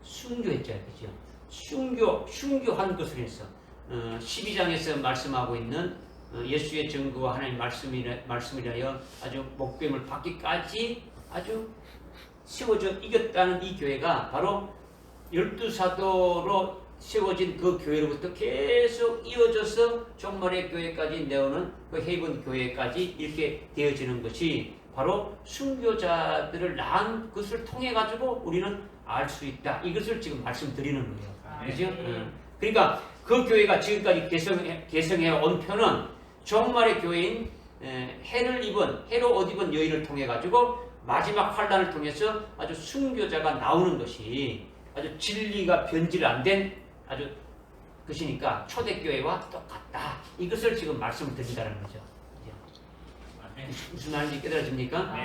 순교했잖아요. 그죠? 순교한 것을 해서 12장에서 말씀하고 있는 예수의 증거와 하나님 말씀이라여 아주 목뱀을 받기까지 아주 세워져 이겼다는 이 교회가 바로 12사도로 세워진 그 교회로부터 계속 이어져서 종말의 교회까지 내오는 그 헤이번 교회까지 이렇게 되어지는 것이 바로 순교자들을 낳은 것을 통해 가지고 우리는 알 수 있다. 이것을 지금 말씀드리는 거예요. 그죠? 그러니까 그 교회가 지금까지 개성해 온 편은 종말의 교회인 헤롯 오디번 여인을 통해 가지고 마지막 환난을 통해서 아주 순교자가 나오는 것이 아주 진리가 변질 안 된 아주 것이니까 초대교회와 똑같다. 이것을 지금 말씀을 드린다는 거죠. 무슨 말인지 깨달아집니까?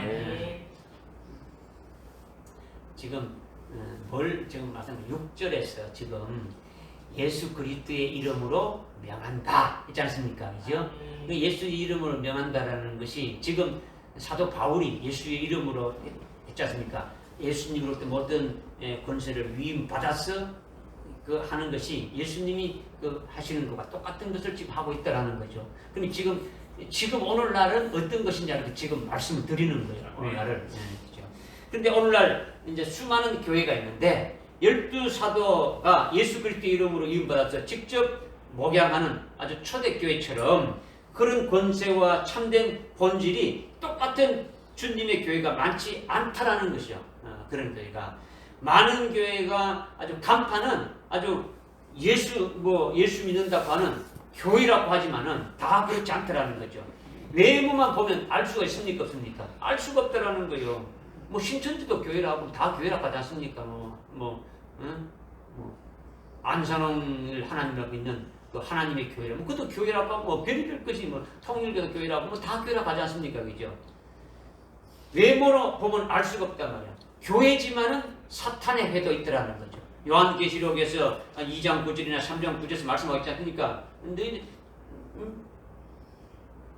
지금 지금 말씀 6절에서 지금 예수 그리스도의 이름으로 명한다 있지 않습니까? 그죠? 예수 이름으로 명한다라는 것이 지금 사도 바울이 예수의 이름으로 했지 않습니까? 예수님으로부터 모든 권세를 위임받아서 그 하는 것이 예수님이 그 하시는 것과 똑같은 것을 지금 하고 있다라는 거죠. 그럼 지금 오늘날은 어떤 것이냐를 지금 말씀을 드리는 거예요. 오늘날을. 그렇죠. 근데 오늘날 이제 수많은 교회가 있는데 12사도가 예수 그리스도 이름으로 이름받아서 직접 목양하는 아주 초대교회처럼 그런 권세와 참된 본질이 똑같은 주님의 교회가 많지 않다라는 것이죠. 그런 교회가 많은 교회가 아주 간판은 아주 예수 믿는다고 하는 교회라고 하지만은 다 그렇지 않다라는 거죠. 외모만 보면 알 수가 있습니까 없습니까? 알 수가 없다라는 거예요. 뭐 신천지도 교회라고 다 교회라고 하지 않습니까? 안산홍을 하나님이라고 믿는 그 하나님의 교회라고 그것도 교회라고 하면 뭐 별의별 것이 뭐 통일교도 교회라고 뭐 다 교회라고 하지 않습니까? 그죠? 외모로 보면 알 수가 없단 말이야. 교회지만은 사탄의 회도 있더라는 거죠. 요한계시록에서 2장 9절이나 3장 9절에서 말씀하고 있지 않습니까? 근데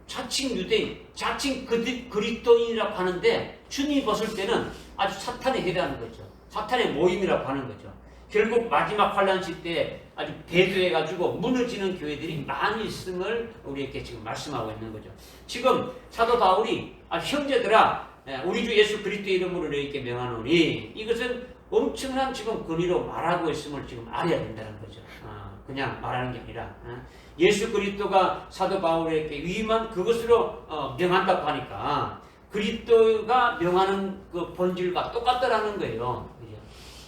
자칭 유대인, 자칭 그리스도인이라고 하는데 주님이 봤을 때는 아주 사탄의 회라는 거죠. 사탄의 모임이라고 하는 거죠. 결국 마지막 환란 시대에 아주 배도해가지고 무너지는 교회들이 많이 있음을 우리에게 지금 말씀하고 있는 거죠. 지금 사도 바울이 형제들아 우리 주 예수 그리스도의 이름으로 너희에게 명하노니 이것은 엄청난 지금 권위로 말하고 있음을 지금 알아야 된다는 거죠. 그냥 말하는 게 아니라 예수 그리스도가 사도 바울에게 위임한 그것으로 명한다고 하니까 그리스도가 명하는 그 본질과 똑같다라는 거예요.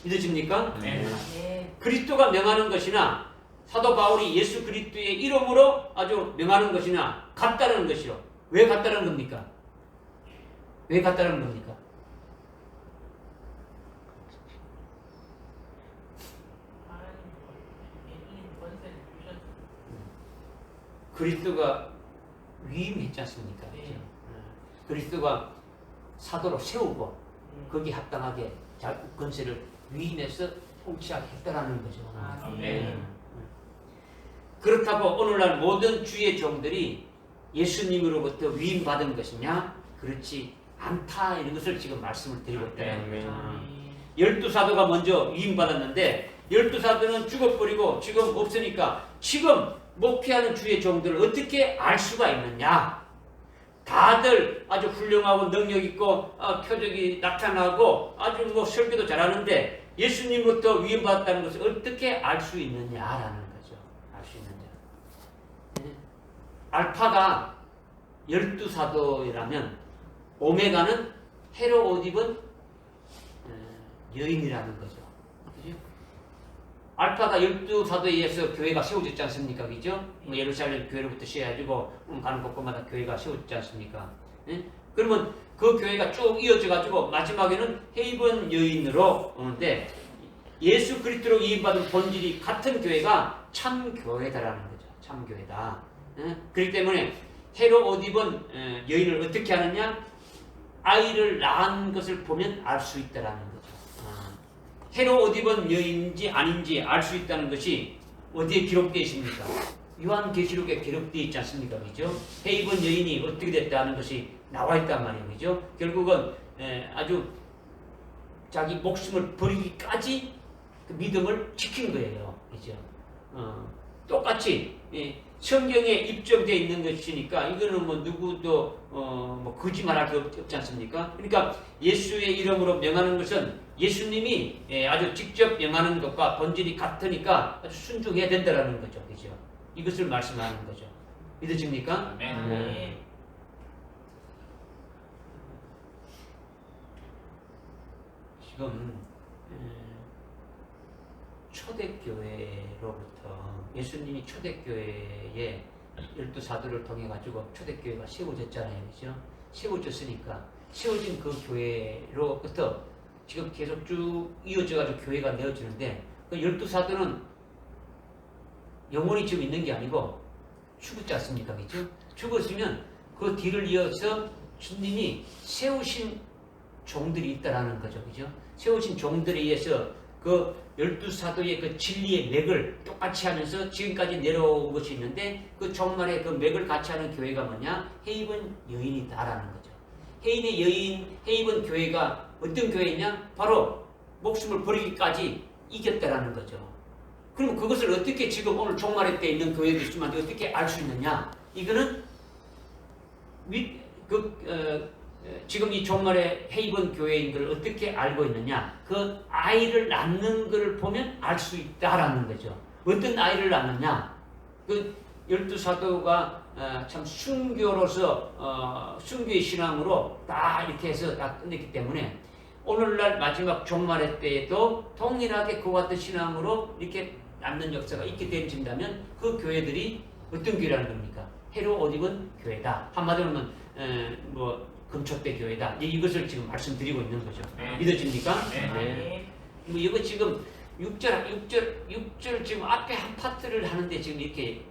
믿으십니까? 네. 그리스도가 명하는 것이나 사도 바울이 예수 그리스도의 이름으로 아주 명하는 것이나 같다는 것이요. 왜 같다는 겁니까? 왜 같다는 겁니까? 그리스도가 위임했지 않습니까? 네. 그리스도가 사도로 세우고 거기에 합당하게 권세를 위임해서 통치하게 했다라는 거죠. 네. 그렇다고 오늘날 모든 주의 종들이 예수님으로부터 위임받은 것이냐? 그렇지 않다 이런 것을 지금 말씀을 드리고 있다는 거죠. 12사도가 먼저 위임받았는데 12사도는 죽어버리고 지금 없으니까 지금 목회하는 주의 종들을 어떻게 알 수가 있느냐? 다들 아주 훌륭하고 능력 있고 표적이 나타나고 아주 뭐 설교도 잘하는데 예수님부터 위임받았다는 것을 어떻게 알 수 있느냐라는 거죠. 알 수 있느냐. 알파가 12사도라면 오메가는 헤로 옷 입은 여인이라는 거죠. 그죠? 알파가 12사도에 의해서 교회가 세워졌지 않습니까? 그죠? 뭐 예루살렘 교회로부터 시작해가지고 가는 곳곳마다 교회가 세워졌지 않습니까? 예? 그러면 그 교회가 쭉 이어져가지고 마지막에는 헤이븐 여인으로 오는데 예수 그리스도로 이임받은 본질이 같은 교회가 참 교회다라는 거죠. 참 교회다. 예? 그렇기 때문에 헤로 옷 입은 여인을 어떻게 하느냐? 아이를 낳은 것을 보면 알 수 있다라는 거죠. 헤로 옷 입은 여인인지 아닌지 알 수 있다는 것이 어디에 기록되어 있습니까? 요한계시록에 기록되어 있지 않습니까? 그죠? 해 입은 여인이 어떻게 됐다는 것이 나와 있단 말이에요. 그죠? 결국은 아주 자기 목숨을 버리기까지 그 믿음을 지킨 거예요. 그죠? 똑같이 성경에 입증되어 있는 것이니까 이거는 뭐 누구도 뭐 거짓말할 게 없지 않습니까? 그러니까 예수의 이름으로 명하는 것은 예수님이 아주 직접 명하는 것과 본질이 같으니까 아주 순종해야 된다는 거죠. 그죠? 이것을 말씀하는 거죠. 믿으십니까? 네. 지금 초대교회로부터 예수님이 초대교회에 12사도를 통해 가지고 초대교회가 세워졌잖아요. 그죠? 세워졌으니까 세워진 그 교회로부터 지금 계속 쭉 이어져 가지고 교회가 내어지는데 그 12사도는 영원히 지금 있는 게 아니고 죽었지 않습니까? 그죠? 죽었으면 그 뒤를 이어서 주님이 세우신 종들이 있다라는 거죠. 그죠? 세우신 종들에 의해서 그 12사도의 그 진리의 맥을 똑같이 하면서 지금까지 내려온 것이 있는데 그 종말에 그 맥을 같이 하는 교회가 뭐냐? 헤이븐 여인이다라는 거죠. 해인의 여인 해입은 교회가 어떤 교회냐? 바로 목숨을 버리기까지 이겼다라는 거죠. 그럼 그것을 어떻게 지금 오늘 종말의 때 있는 교회도 있지만 어떻게 알 수 있느냐? 이거는 지금 이 종말의 해입은 교회인 걸 어떻게 알고 있느냐? 그 아이를 낳는 것을 보면 알 수 있다라는 거죠. 어떤 아이를 낳느냐? 그 12사도가 참 순교로서 순교의 신앙으로 다 이렇게 해서 다 끝냈기 때문에 오늘날 마지막 종말의 때에도 동일하게 그와 같은 신앙으로 이렇게 남는 역사가 있게 되어진다면 그 교회들이 어떤 교회라는 겁니까? 해로 옷 입은 교회다. 한마디로 하면 금초대 교회다. 이것을 지금 말씀드리고 있는 거죠. 믿어집니까? 네. 뭐 이거 지금 6절 지금 앞에 한 파트를 하는데 지금 이렇게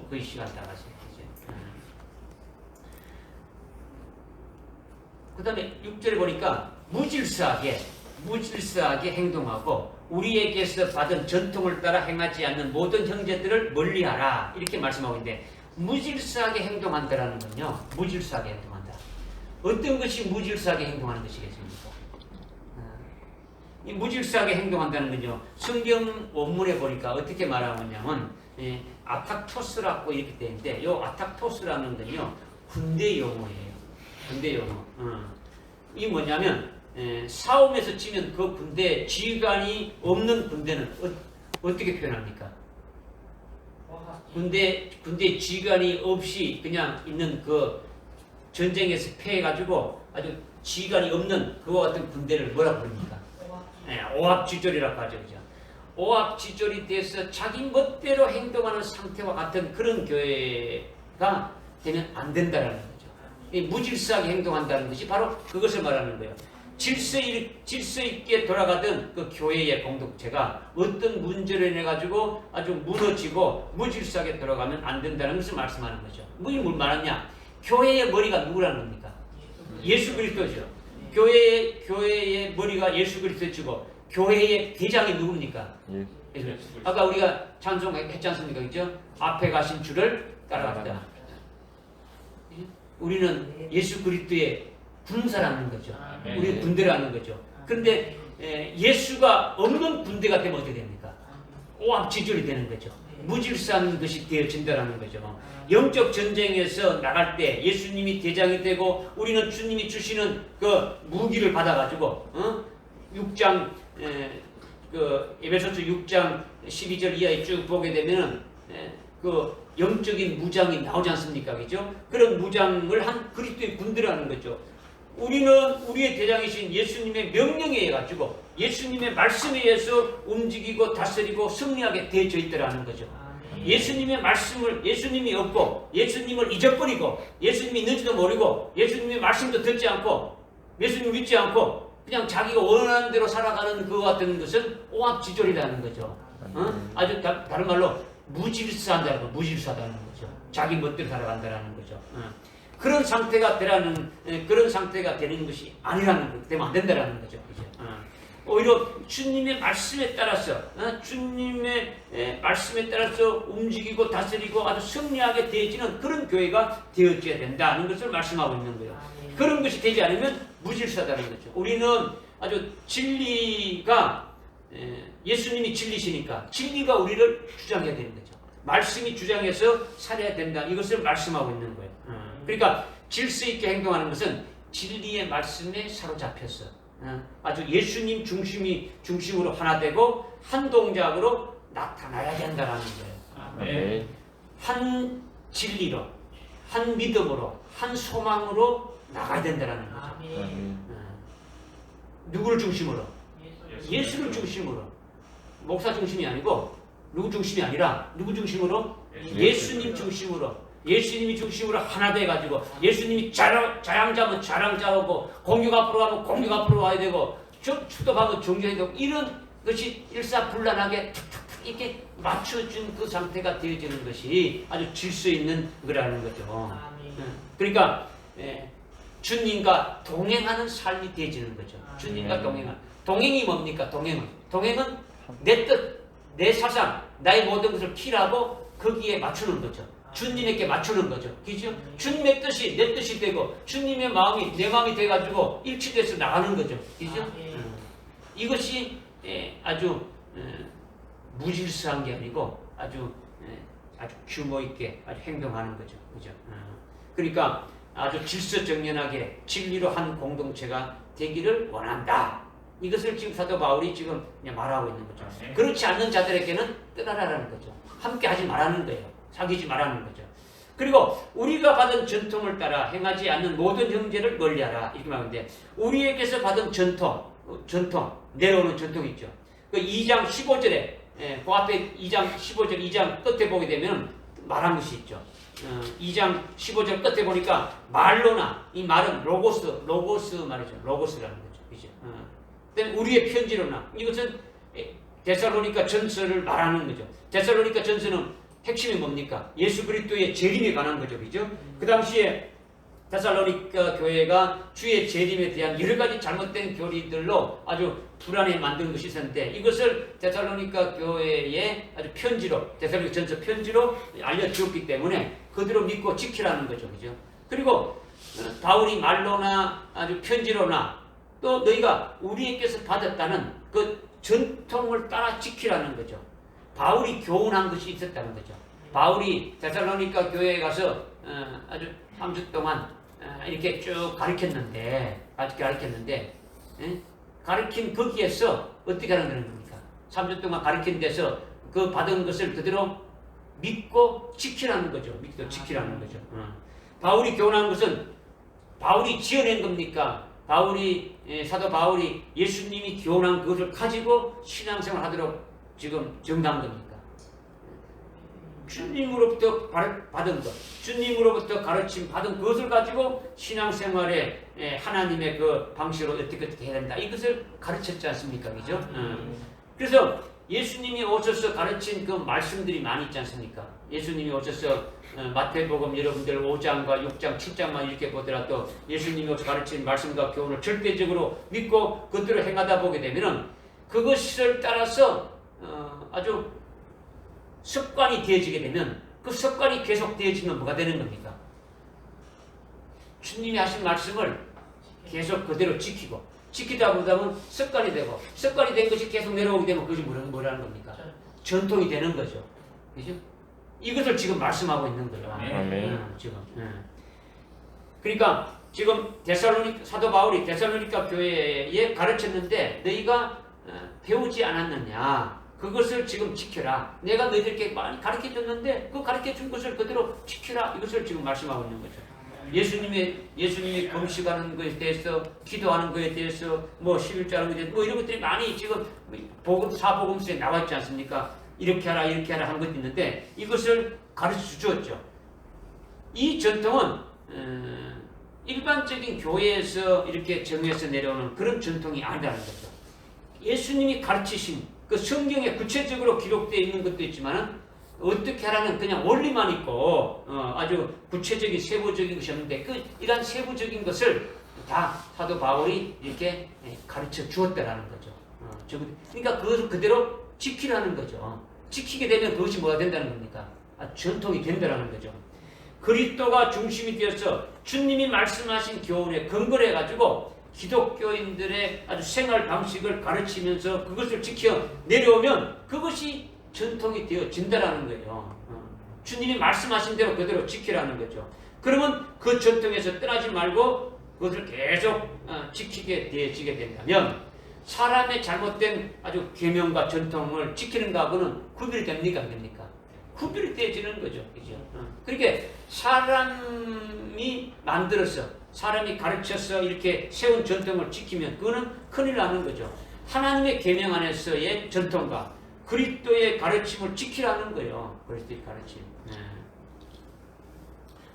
거의 시간 나가세요. 그 다음에 6절에 보니까 무질서하게 행동하고 우리에게서 받은 전통을 따라 행하지 않는 모든 형제들을 멀리하라 이렇게 말씀하고 있는데 무질서하게 행동한다라는 건요. 무질서하게 행동한다. 어떤 것이 무질서하게 행동하는 것이겠습니까? 이 무질서하게 행동한다는 건요. 성경 원문에 보니까 어떻게 말하고 있냐면 아탁토스라고 이렇게 되는데 이 아탁토스라는 건요. 군대 용어예요. 군대 용어. 이 뭐냐면 싸움에서 지면 그 군대 지휘관이 없는 군대는 어떻게 표현합니까? 군대 지휘관이 없이 그냥 있는 그 전쟁에서 패해가지고 아주 지휘관이 없는 그와 같은 군대를 뭐라 부릅니까? 오합지졸이라고 하죠. 그죠? 오합지졸이 돼서 자기 멋대로 행동하는 상태와 같은 그런 교회가 되면 안 된다라는 거죠. 무질서하게 행동한다는 것이 바로 그것을 말하는 거예요. 질서 있게 돌아가던 그 교회의 공동체가 어떤 문제로 인해 가지고 아주 무너지고 무질서하게 돌아가면 안 된다는 것을 말씀하는 거죠. 뭘 말하냐? 교회의 머리가 누구라는 겁니까? 예수 그리스도죠. 교회의 머리가 예수 그리스도시고 교회의 대장이 누굽니까? 예수. 아까 우리가 찬송했지 않습니까? 그죠? 앞에 가신 주를 따라갔다. 우리는 예수 그리스도의 군사라는 거죠. 우리는 군대라는 거죠. 그런데 예수가 없는 군대가 되면 어떻게 됩니까? 오합지졸이 되는 거죠. 무질서한 것이 되어진다는 거죠. 영적 전쟁에서 나갈 때 예수님이 대장이 되고 우리는 주님이 주시는 그 무기를 받아가지고 6장 에베소서 6장 12절 이하에 쭉 보게 되면은 그 영적인 무장이 나오지 않습니까? 그죠? 그런 무장을 한 그리스도의 군대라는 거죠. 우리는 우리의 대장이신 예수님의 명령에 의해 가지고 예수님의 말씀에 의해서 움직이고 다스리고 승리하게 되어져 있더라는 거죠. 예수님의 말씀을 예수님이 없고 예수님을 잊어버리고 예수님이 있는지도 모르고 예수님의 말씀도 듣지 않고 예수님 믿지 않고 그냥 자기가 원하는 대로 살아가는 것 같은 것은 오합지졸이라는 거죠. 아주 다른 말로 무질서하다는 거죠. 자기 멋대로 살아간다는 거죠. 그런 상태가 되는 것이 아니라는 거, 되면 안 된다는 거죠. 그죠? 오히려 주님의 말씀에 따라서 움직이고 다스리고 아주 승리하게 되어지는 그런 교회가 되어져야 된다는 것을 말씀하고 있는 거예요. 그런 것이 되지 않으면 무질서하다는 거죠. 우리는 아주 진리가 예수님이 진리시니까 진리가 우리를 주장해야 되는 거죠. 말씀이 주장해서 살아야 된다. 이것을 말씀하고 있는 거예요. 그러니까 질서 있게 행동하는 것은 진리의 말씀에 사로잡혀서 아주 예수님 중심으로 하나 되고 한 동작으로 나타나야 된다는 거예요. 한 진리로, 한 믿음으로, 한 소망으로 나가야 된다는 거죠. 누구를 중심으로? 예수를 중심으로. 목사 중심이 아니고 누구 중심이 아니라 누구 중심으로? 예수님 중심으로. 예수님이 중심으로 하나 돼가지고 예수님이 자양자면 자양자하고 공격 앞으로 가면 공격 앞으로 와야 되고 추덕하면 정정해야 되고 이런 것이 일사불란하게 툭툭툭 이렇게 맞춰준 그 상태가 되어지는 것이 아주 질서 있는 거라는 거죠. 그러니까 주님과 동행하는 삶이 되어지는 거죠. 주님과 동행이 뭡니까? 동행은 내 뜻, 내 사상, 나의 모든 것을 키라고 거기에 맞추는 거죠. 주님에게 맞추는 거죠. 그죠? 주님의 뜻이 내 뜻이 되고 주님의 마음이 내 마음이 돼가지고 일치돼서 나가는 거죠. 그죠? 이것이 아주 무질서한 게 아니고 아주 규모 있게 아주 행동하는 거죠. 그죠? 그러니까 아주 질서정연하게 진리로 한 공동체가 되기를 원한다. 이것을 지금 사도 바울이 지금 그냥 말하고 있는 거죠. 그렇지 않는 자들에게는 떠나라라는 거죠. 함께 하지 말라는 거예요. 사귀지 말라는 거죠. 그리고 우리가 받은 전통을 따라 행하지 않는 모든 형제를 멀리하라. 이렇게 말하는데 우리에게서 받은 전통, 내려오는 전통이 있죠. 그 2장 15절에 그 앞에 2장 15절 2장 끝에 보게 되면 말한 것이 있죠. 2장 15절 끝에 보니까 말로나 이 말은 로고스 말이죠. 로고스라는 거죠. 그죠? 우리의 편지로나 이것은 데살로니가 전서를 말하는 거죠. 데살로니가 전서는 핵심이 뭡니까? 예수 그리스도의 재림에 관한 거죠. 그죠? 그 당시에 데살로니가 교회가 주의 재림에 대한 여러 가지 잘못된 교리들로 아주 불안해 만든 것이 있었는데 이것을 데살로니가 교회에 아주 편지로 데살로니가 전서 편지로 알려주었기 때문에 그대로 믿고 지키라는 거죠. 그죠? 그리고 바울이 말로나 아주 편지로나 또 너희가 우리에게서 받았다는 그 전통을 따라 지키라는 거죠. 바울이 교훈한 것이 있었다는 거죠. 바울이 데살로니가 교회에 가서 아주 3주 동안 이렇게 쭉 가르쳤는데 가르친 거기에서 어떻게 하는 겁니까? 3주 동안 가르친 데서 그 받은 것을 그대로 믿고 지키라는 거죠. 믿고 지키라는 거죠. 바울이 교훈한 것은 바울이 지어낸 겁니까? 사도 바울이 예수님이 교훈한 그것을 가지고 신앙생활 하도록 지금 정한 겁니까? 주님으로부터 받은 것, 주님으로부터 가르침 받은 그것을 가지고 신앙생활에 하나님의 그 방식으로 어떻게 해야 된다. 이것을 가르쳤지 않습니까? 그죠? 그래서 예수님이 오셔서 가르친 그 말씀들이 많이 있지 않습니까? 예수님이 오셔서 마태복음 여러분들 5장과 6장, 7장만 이렇게 보더라도 예수님이 오셔서 가르친 말씀과 교훈을 절대적으로 믿고 그대로 행하다 보게 되면은 그것을 따라서 아주 습관이 되어지게 되면 그 습관이 계속 되어지면 뭐가 되는 겁니까? 주님이 하신 말씀을 계속 그대로 지키다 보면 습관이 되고 습관이 된 것이 계속 내려오게 되면 그것이 뭐라는 겁니까? 전통이 되는 거죠. 그죠? 이것을 지금 말씀하고 있는 거예요. 아멘. 지금. 그러니까 지금 사도 바울이 데살로니가 교회에 가르쳤는데 너희가 배우지 않았느냐? 그것을 지금 지켜라. 내가 너희들께 많이 가르쳐줬는데 그 가르쳐준 것을 그대로 지켜라. 이것을 지금 말씀하고 있는 거죠. 예수님이 금식하는 것에 대해서, 기도하는 것에 대해서, 뭐 11조하는 것에 대해서, 뭐 이런 것들이 많이 지금 사복음서에 나와 있지 않습니까? 이렇게 하라 한 것도 있는데 이것을 가르쳐 주었죠. 이 전통은 일반적인 교회에서 이렇게 정해서 내려오는 그런 전통이 아니라는 거죠. 예수님이 가르치신 그 성경에 구체적으로 기록되어 있는 것도 있지만 어떻게 하라는 그냥 원리만 있고 아주 구체적인 세부적인 것이 없는데 이러한 세부적인 것을 다 사도 바울이 이렇게 가르쳐 주었다라는 거죠. 그러니까 그것을 그대로 지키라는 거죠. 지키게 되면 그것이 뭐가 된다는 겁니까? 전통이 된다라는 거죠. 그리스도가 중심이 되어서 주님이 말씀하신 교훈에 근거를 해가지고 기독교인들의 아주 생활 방식을 가르치면서 그것을 지켜 내려오면 그것이 전통이 되어진다라는 거예요. 주님이 말씀하신 대로 그대로 지키라는 거죠. 그러면 그 전통에서 떠나지 말고 그것을 계속 지키게 되어지게 된다면 사람의 잘못된 아주 계명과 전통을 지키는 것하고는 구별이 됩니까? 안 됩니까? 구별이 되어지는 거죠. 그죠? 그러니까 사람이 만들어서 사람이 가르쳐서 이렇게 세운 전통을 지키면 그거는 큰일 나는 거죠. 하나님의 계명 안에서의 전통과 그리스도의 가르침을 지키라는 거예요. 그리스도의 가르침.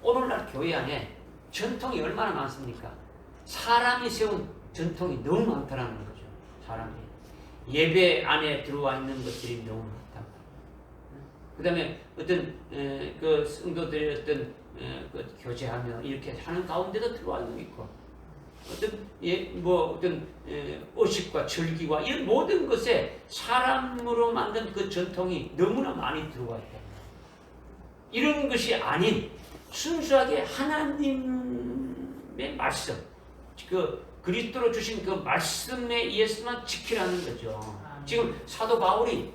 오늘날 교회 안에 전통이 얼마나 많습니까? 사람이 세운 전통이 너무 많다는 거죠. 사람이 예배 안에 들어와 있는 것들이 너무 많다. 그 다음에 어떤 그 성도들의 어떤 그 교제하며 이렇게 하는 가운데도 들어와 있는 있고 어떤 의식과 절기와 이런 모든 것에 사람으로 만든 그 전통이 너무나 많이 들어와 있다. 이런 것이 아닌 순수하게 하나님의 말씀, 그 그리스도로 주신 그 말씀에 의해서만 지키라는 거죠. 지금 사도 바울이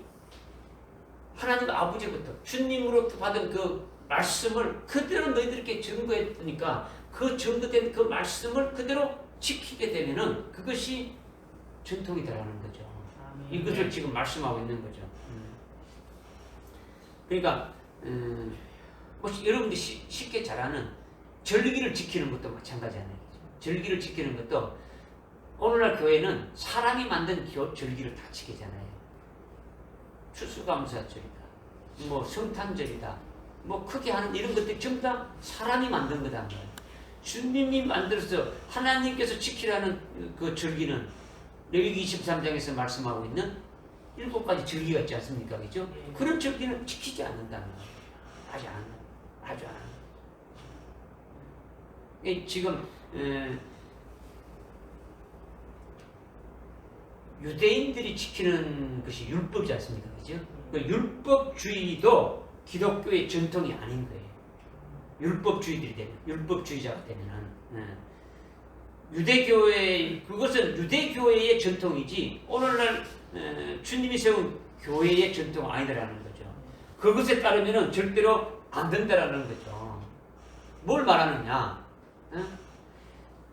하나님 아버지부터 주님으로부터 받은 그 말씀을 그대로 너희들에게 증거했으니까 그 증거된 그 말씀을 그대로 지키게 되면은 그것이 전통이다라는 거죠. 이것을 지금 말씀하고 있는 거죠. 그러니까 여러분들이 쉽게 잘 아는 절기를 지키는 것도 마찬가지잖아요. 절기를 지키는 것도 오늘날 교회는 사람이 만든 절기를 다 지키잖아요. 추수감사절이다, 뭐 성탄절이다, 뭐 크게 하는 이런 것들이 전부 다 사람이 만든 거단 말이에요. 주님이 만들어서 하나님께서 지키라는 그 절기는 레위기 23장에서 말씀하고 있는 7가지 절기가 있지 않습니까? 그죠? 그런 절기는 지키지 않는다는 거예요. 아주 안 지금 유대인들이 지키는 것이 율법이지 않습니까? 그죠? 그 율법주의도 기독교의 전통이 아닌 거예요. 율법주의자가 되면은 그것은 유대교회의 전통이지 오늘날 주님이 세운 교회의 전통 아니다라는 거죠. 그것에 따르면은 절대로 안 된다라는 거죠. 뭘 말하느냐?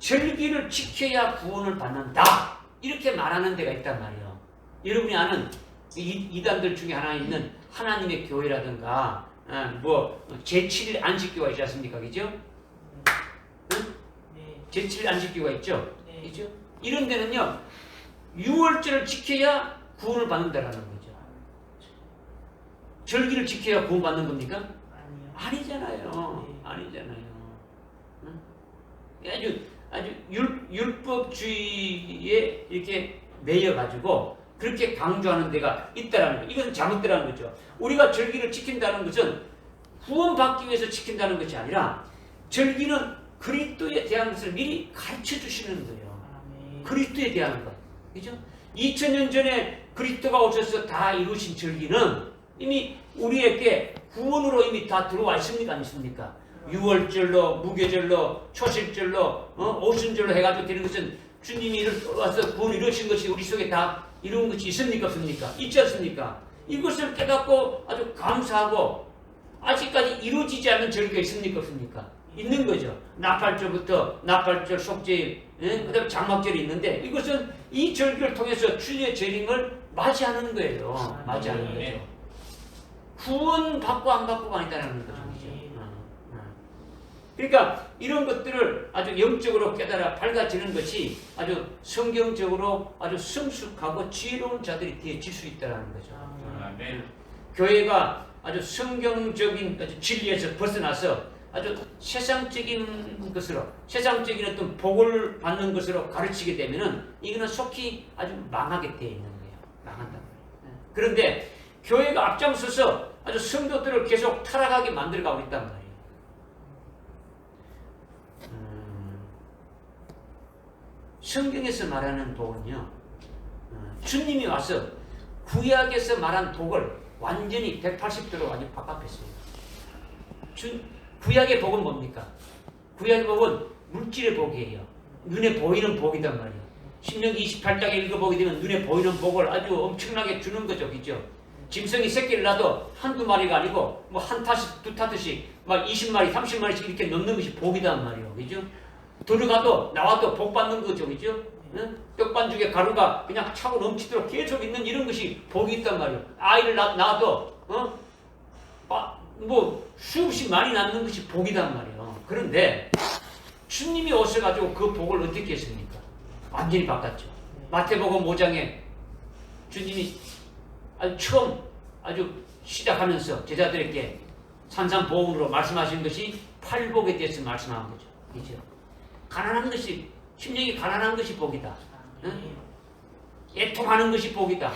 절기를 지켜야 구원을 받는다. 이렇게 말하는 데가 있단 말이에요. 여러분이 아는 이단들 중에 하나 있는 하나님의 교회라든가 제7일 안식교가 있지 않습니까? 그죠? 제7일 안식교가 있죠? 그죠? 이런 데는요, 6월절을 지켜야 구원을 받는다라는 거죠. 절기를 지켜야 구원 받는 겁니까? 아니잖아요. 아니잖아요. 아주 율법주의에 이렇게 매여가지고 그렇게 강조하는 데가 있다라는 거예요. 이것은 잘못되라는 거죠. 우리가 절기를 지킨다는 것은 구원받기 위해서 지킨다는 것이 아니라 절기는 그리스도에 대한 것을 미리 가르쳐 주시는 거예요. 그리스도에 대한 것. 그죠? 2000년 전에 그리스도가 오셔서 다 이루신 절기는 이미 우리에게 구원으로 이미 다 들어와 있습니까? 안 있습니까? 6월절로, 무교절로, 초실절로, 오순절로 해가지고 되는 것은 주님이 와서 구원을 이루신 것이 우리 속에 다 이룬 것이 있습니까? 없습니까? 있지 않습니까? 이것을 깨닫고 아주 감사하고 아직까지 이루어지지 않은 절기가 있습니까? 없습니까? 있는 거죠. 나팔절부터 나팔절, 속죄일, 그 다음에 장막절이 있는데 이것은 이 절기를 통해서 주님의 재림을 맞이하는 거예요. 맞이하는 거죠. 구원 받고 안 받고가 아니다라는 거죠. 그러니까 이런 것들을 아주 영적으로 깨달아 밝아지는 것이 아주 성경적으로 아주 성숙하고 지혜로운 자들이 되어질 수 있다는 거죠. 교회가 아주 성경적인 아주 진리에서 벗어나서 아주 세상적인 것으로, 세상적인 어떤 복을 받는 것으로 가르치게 되면은 이거는 속히 아주 망하게 되어 있는 거예요. 망한단 말이에요. 그런데 교회가 앞장서서 아주 성도들을 계속 타락하게 만들어가고 있단 말이에요. 성경에서 말하는 복은요, 주님이 와서 구약에서 말한 복을 완전히 180도로 완전히 바꿔뺐어요. 구약의 복은 뭡니까? 구약의 복은 물질의 복이에요. 눈에 보이는 복이단 말이에요. 신명기 28장에 읽어보게 되면 눈에 보이는 복을 아주 엄청나게 주는 거죠. 그죠? 짐승이 새끼를 낳아도 한두 마리가 아니고 뭐 한 타씩 두 타씩 막 20마리 30마리씩 이렇게 넣는 것이 복이단 말이에요. 그죠? 들어가도 나와도 복 받는 거죠. 그죠? 응? 떡반죽에 가루가 그냥 차고 넘치도록 계속 있는 이런 것이 복이 있단 말이에요. 아이를 낳아도 뭐 수없이 많이 낳는 것이 복이단 말이에요. 그런데 주님이 오셔가지고 그 복을 어떻게 했습니까? 완전히 바꿨죠. 마태복음 5장에 주님이 아주 처음 아주 시작하면서 제자들에게 산상보훈으로 말씀하신 것이 팔복에 대해서 말씀한 거죠. 그죠? 가난한 것이, 심령이 가난한 것이 복이다. 응? 애통하는 것이 복이다.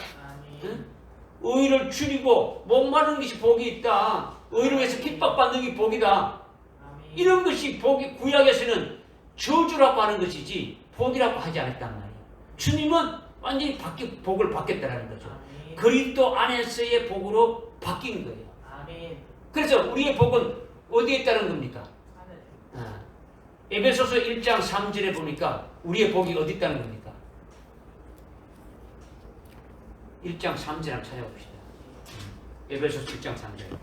응? 의를 줄이고 목마른 것이 복이 있다. 의로 해서 핍박받는 게 복이다. 이런 것이 복이, 구약에서는 저주라고 하는 것이지 복이라고 하지 않았단 말이에요. 주님은 완전히 복을 받겠다라는 거죠. 그리스도 안에서의 복으로 바뀐 거예요. 그래서 우리의 복은 어디에 있다는 겁니까? 에베소서 1장 3절에 보니까 우리의 복이 어디 있다는 겁니까? 1장 3절 한번 찾아봅시다. 에베소서 1장 3절.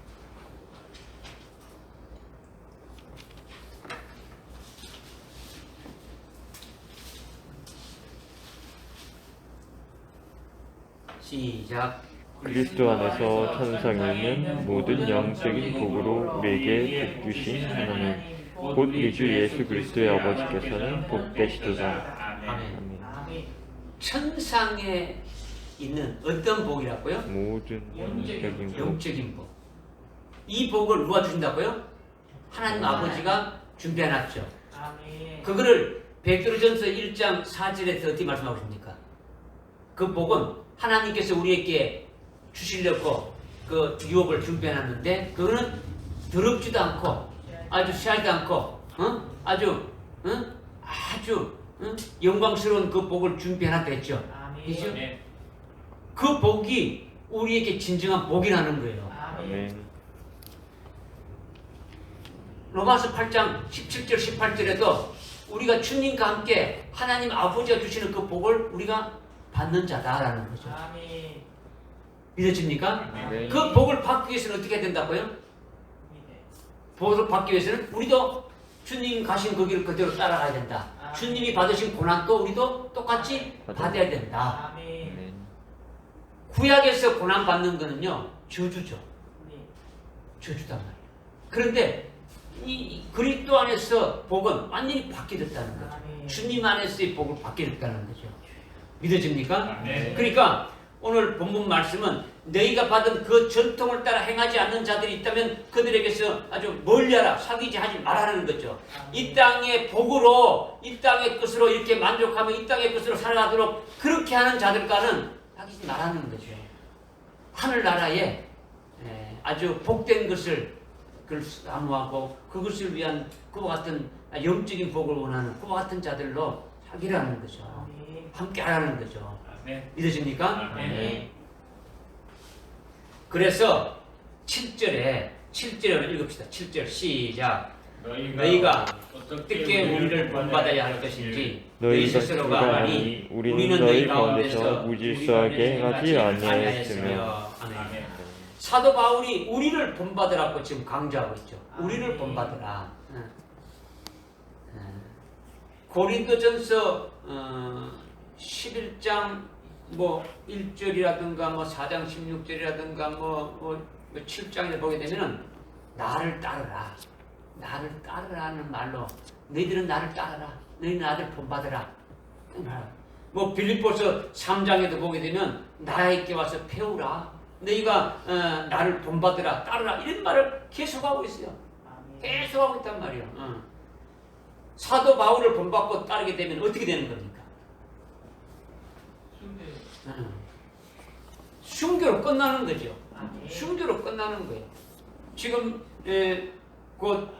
시작. 그리스도 안에서 천상에는 모든 영적인 복으로 우리에게 복 주신 하나님 곧 우리 주 예수 그리스도의 아버지께서는 복되시도다. 아멘. 아멘. 천상에 있는 어떤 복이라고요? 모든 영적인 복. 영적인 복. 이 복을 누가 준다고요? 하나님 아버지가 준비해놨죠. 그거를 베드로전서 1장 4절에서 어떻게 말씀하고 있습니까? 그 복은 하나님께서 우리에게 주시려고 그 유업을 준비해놨는데 그거는 더럽지도 않고 아주 씨알도 않고 아주 영광스러운 그 복을 준비해놨다 했죠. 그렇죠? 그 복이 우리에게 진정한 복이라는 거예요. 아멘. 로마서 8장 17절 18절에도 우리가 주님과 함께 하나님 아버지가 주시는 그 복을 우리가 받는 자다라는 거죠. 믿어집니까? 네. 그 복을 받기 위해서는 어떻게 해야 된다고요? 복을 받기 위해서는 우리도 주님 가신 그 길을 그대로 따라가야 된다. 주님이 받으신 고난도 우리도 똑같이 받아야 된다. 아멘. 구약에서 고난 받는 거는요 저주죠. 저주단 말이에요. 그런데 이 그리스도 안에서 복은 완전히 바뀌었다는 거죠. 주님 안에서의 복을 받게 됐다는 거죠. 믿어집니까? 그러니까 오늘 본문 말씀은 너희가 받은 그 전통을 따라 행하지 않는 자들이 있다면 그들에게서 아주 멀리하라, 사귀지 하지 말라는 거죠. 이 땅의 복으로, 이 땅의 것으로 이렇게 만족하며 이 땅의 것으로 살아가도록 그렇게 하는 자들과는 사귀지 말라는 거죠. 하늘나라에 아주 복된 것을 사모하고 그것을 위한 그와 같은 영적인 복을 원하는 그와 같은 자들로 사귀라는 거죠. 함께 하라는 거죠. 믿으십니까? 네. 그래서 7절에 읽읍시다. 7절 시작. 너희가 어떻게 우리를 본받아야 할 것인지 너희 스스로가 아니 우리는 너희 가운데서 무질서하게 행하지 아니하였으며. 아멘. 사도 바울이 우리를 본받으라고 지금 강조하고 있죠. 우리를 본받으라. 고린도전서 11장 1절이라든가 4장 16절이라든가 7장에 보게 되면은 나를 따르라. 나를 따르라는 말로 너희들은 나를 따르라. 너희는 나를 본받으라. 빌립보서 3장에도 보게 되면 나에게 와서 배우라. 너희가 나를 본받으라. 따르라. 이런 말을 계속하고 있어요. 계속하고 있단 말이에요. 사도 바울을 본받고 따르게 되면 어떻게 되는 겁니까? 순교로 끝나는 거죠. 순교로 끝나는 거예요. 지금 곧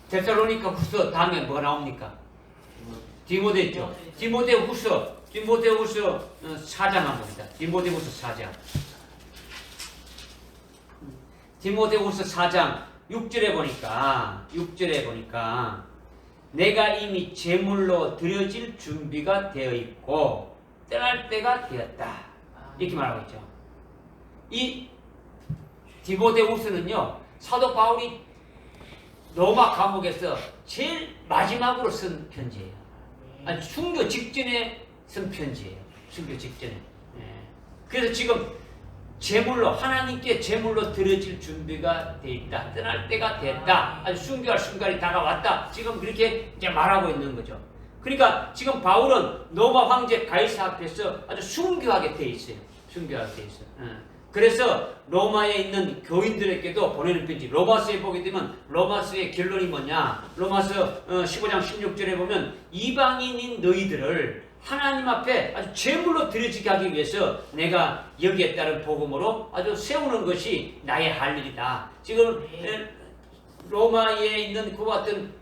데살로니가 후서 다음에 뭐가 나옵니까? 디모데죠. 디모데후서 4장 한번 봅니다. 디모데후서 4장. 디모데후서 4장 6절에 보니까 내가 이미 제물로 드려질 준비가 되어 있고 떠날 때가 되었다. 이렇게 말하고 있죠. 이 디모데후서는요 사도 바울이 로마 감옥에서 제일 마지막으로 쓴 편지예요. 아니, 순교 직전에 쓴 편지예요. 순교 직전에. 그래서 지금 제물로 하나님께 제물로 드려질 준비가 돼 있다. 떠날 때가 됐다. 아주 순교할 순간이 다가왔다. 지금 그렇게 이제 말하고 있는 거죠. 그러니까 지금 바울은 로마 황제 가이사 앞에서 아주 순교하게 돼 있어요. 순교하게 돼 있어요. 그래서 로마에 있는 교인들에게도 보내는 편지. 로마서에 보게 되면 로마서의 결론이 뭐냐? 로마서 15장 16절에 보면 이방인인 너희들을 하나님 앞에 아주 제물로 드려지게 하기 위해서 내가 여기에 따른 복음으로 아주 세우는 것이 나의 할 일이다. 지금 로마에 있는 그와 같은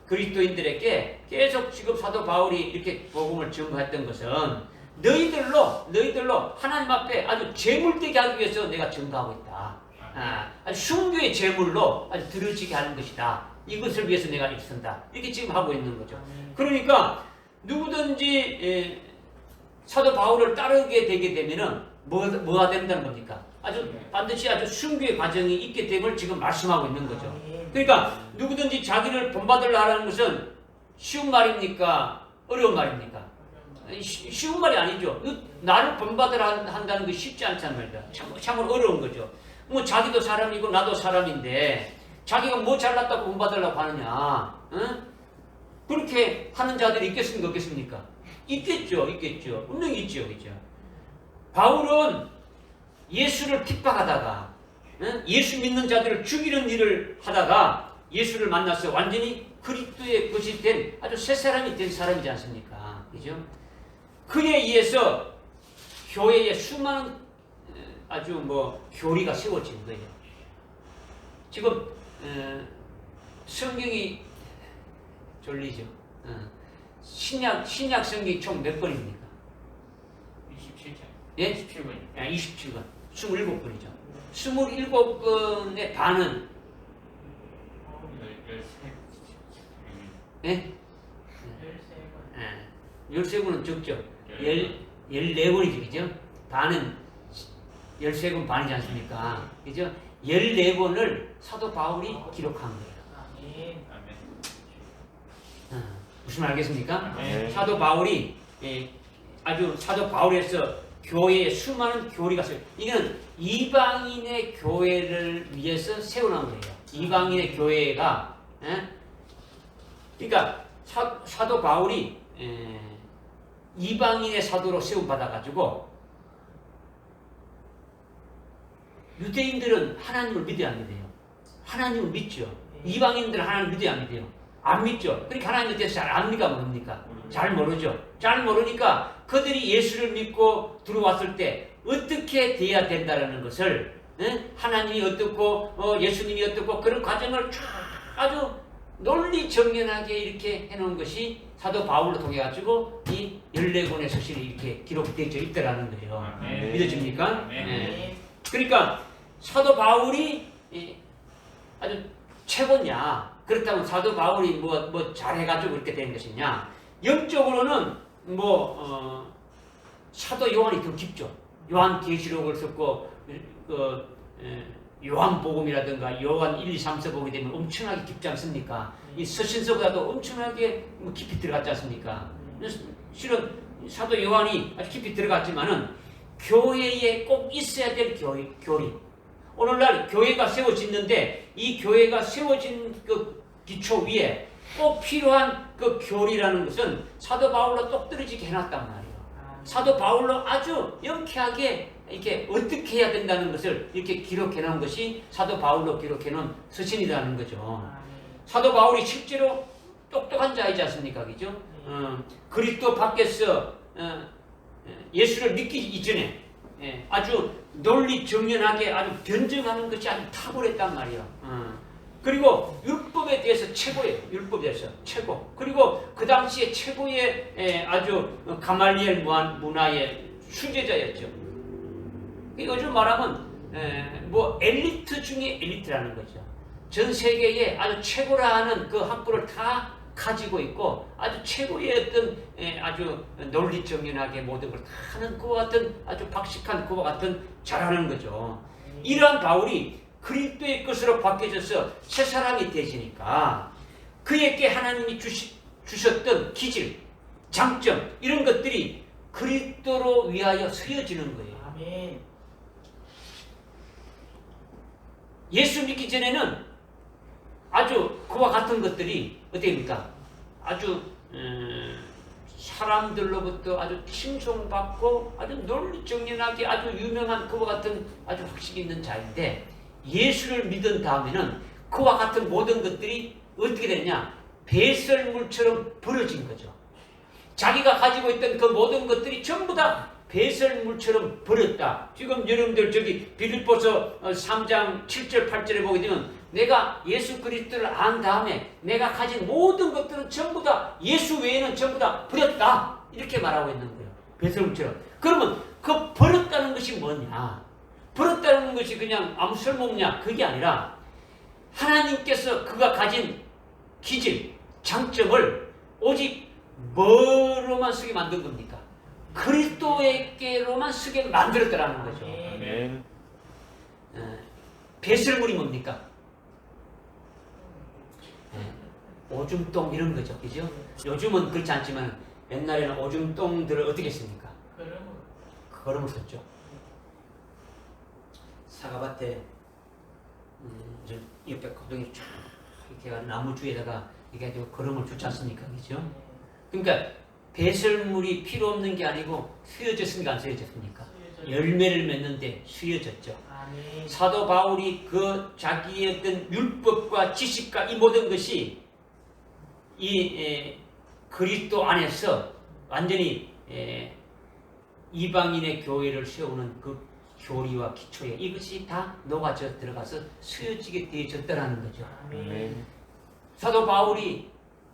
그리스도인들에게 계속 지금 사도 바울이 이렇게 복음을 전파했던 것은 너희들로 하나님 앞에 아주 제물되게 하기 위해서 내가 전파하고 있다. 아주 순교의 제물로 아주 드러지게 하는 것이다. 이것을 위해서 내가 일쓴다. 이렇게 지금 하고 있는 거죠. 그러니까 누구든지 사도 바울을 따르게 되게 되면은 뭐가 된다는 겁니까? 아주 반드시 아주 순교의 과정이 있게 됨을 지금 말씀하고 있는 거죠. 그러니까 누구든지 자기를 본받으려는 것은 쉬운 말입니까? 어려운 말입니까? 쉬운 말이 아니죠. 나를 본받으라 한다는 게 쉽지 않단 말이야. 참으로 어려운 거죠. 뭐 자기도 사람이고 나도 사람인데 자기가 뭐 잘났다고 본받으려고 하느냐? 응? 그렇게 하는 자들이 있겠습니까? 없겠습니까? 있겠죠. 분명히 있죠. 그죠? 바울은 예수를 핍박하다가 예수 믿는 자들을 죽이는 일을 하다가 예수를 만나서 완전히 그리스도의 것이 된 아주 새 사람이 된 사람이지 않습니까? 그죠? 그에 의해서 교회에 수많은 아주 교리가 세워진 거예요. 지금 성경이 졸리죠. 신약 성경이 총 몇 권입니까? 27장. 예? 27권. 27권. 27권이죠. 27권의 반은 13. 예? 13권은 적죠. 14권이죠. 그죠? 반은 13권 반이지 않습니까? 그죠? 14권을 사도 바울이 기록한 거예요. 무슨 말 알겠습니까? 사도 바울이 아주 사도 바울에서 교회에 수많은 교리가 있어요. 이거는 이방인의 교회를 위해서 세워놓은 거예요. 이방인의 교회가 그러니까 사도 바울이 이방인의 사도로 세움받아가지고 유대인들은 하나님을 믿어야 안 믿어요. 하나님을 믿죠. 이방인들은 하나님을 믿어야 안 믿어요. 안 믿죠. 그러니까 하나님에 대해서 잘 압니까? 모릅니까? 잘 모르죠. 잘 모르니까 그들이 예수를 믿고 들어왔을 때 어떻게 돼야 된다는 것을 하나님이 어떻고 예수님이 어떻고 그런 과정을 쫙 아주 논리정연하게 이렇게 해놓은 것이 사도 바울로 통해 가지고 이 14권의 서신이 이렇게 기록되어 있더라는 거예요. 믿어집니까? 그러니까 사도 바울이 아주 최고냐? 그렇다면 사도 바울이 뭐 잘해가지고 이렇게 된 것이냐? 영적으로는 사도 요한이 더 깊죠. 요한 계시록을 썼고 요한복음이라든가 요한 1, 2, 3서 보게 되면 엄청나게 깊지 않습니까? 이 서신서보다도 엄청나게 깊이 들어갔지 않습니까? 실은 사도 요한이 아주 깊이 들어갔지만은 교회에 꼭 있어야 될 교리. 오늘날 교회가 세워지는데 이 교회가 세워진 그 기초 위에 꼭 필요한 그 교리라는 것은 사도 바울로 똑 떨어지게 해놨단 말이에요. 사도 바울로 아주 명쾌하게 이렇게 어떻게 해야 된다는 것을 이렇게 기록해 놓은 것이 사도 바울로 기록해 놓은 서신이라는 거죠. 사도 바울이 실제로 똑똑한 자이지 않습니까? 그죠? 그리스도 밖에서 예수를 믿기 이전에 아주 논리정연하게 아주 변증하는 것이 아주 탁월했단 말이에요. 그리고 율법에 대해서 최고예요. 율법에 대해서 최고. 그리고 그 당시에 최고의 아주 가말리엘 문화의 수제자였죠. 요즘 말하면 엘리트 중에 엘리트라는 거죠. 전 세계에 아주 최고라 하는 그 학부를 다 가지고 있고 아주 최고의 어떤 아주 논리정연하게 모든 걸 다 하는 그와 같은 아주 박식한 그와 같은 잘하는 거죠. 이러한 바울이 그리스도의 것으로 바뀌어져서 새 사람이 되시니까 그에게 하나님이 주셨던 기질, 장점 이런 것들이 그리스도로 위하여 쓰여지는 거예요. 아멘. 예수 믿기 전에는 아주 그와 같은 것들이 어떻게입니까? 아주 사람들로부터 아주 칭송받고 아주 논리정연하게 아주 유명한 그와 같은 아주 학식 있는 자인데 예수를 믿은 다음에는 그와 같은 모든 것들이 어떻게 되느냐? 배설물처럼 버려진 거죠. 자기가 가지고 있던 그 모든 것들이 전부 다 배설물처럼 버렸다. 지금 여러분들 저기 빌립보서 3장 7절 8절에 보게 되면 내가 예수 그리스도를 안 다음에 내가 가진 모든 것들은 전부 다 예수 외에는 전부 다 버렸다. 이렇게 말하고 있는 거예요. 배설물처럼. 그러면 그 버렸다는 것이 뭐냐? 벌었다는 것이 그냥 아무 쓸모없냐 그게 아니라 하나님께서 그가 가진 기질, 장점을 오직 뭐로만 쓰게 만든 겁니까? 그리스도에게로만 쓰게 만들었다라는 거죠. 아멘. 배설물이 뭡니까? 오줌똥 이런 거죠. 그죠? 요즘은 그렇지 않지만 옛날에는 오줌똥들을 어떻게 했습니까? 걸음을 썼죠. 사과밭에 저 옆에 고동이 쫙 이렇게 나무 주에다가 이게 걸음을 주지 않습니까? 그죠? 그러니까 배설물이 필요 없는 게 아니고 수여졌습니까? 안 수여졌습니까? 열매를 맺는데 수여졌죠. 사도 바울이 그 자기의 어떤 율법과 지식과 이 모든 것이 이 그리스도 안에서 완전히 이방인의 교회를 세우는 그 교리와 기초에 이것이 다 녹아져 들어가서 수여지게 되어졌다는 거죠. 아멘. 사도 바울이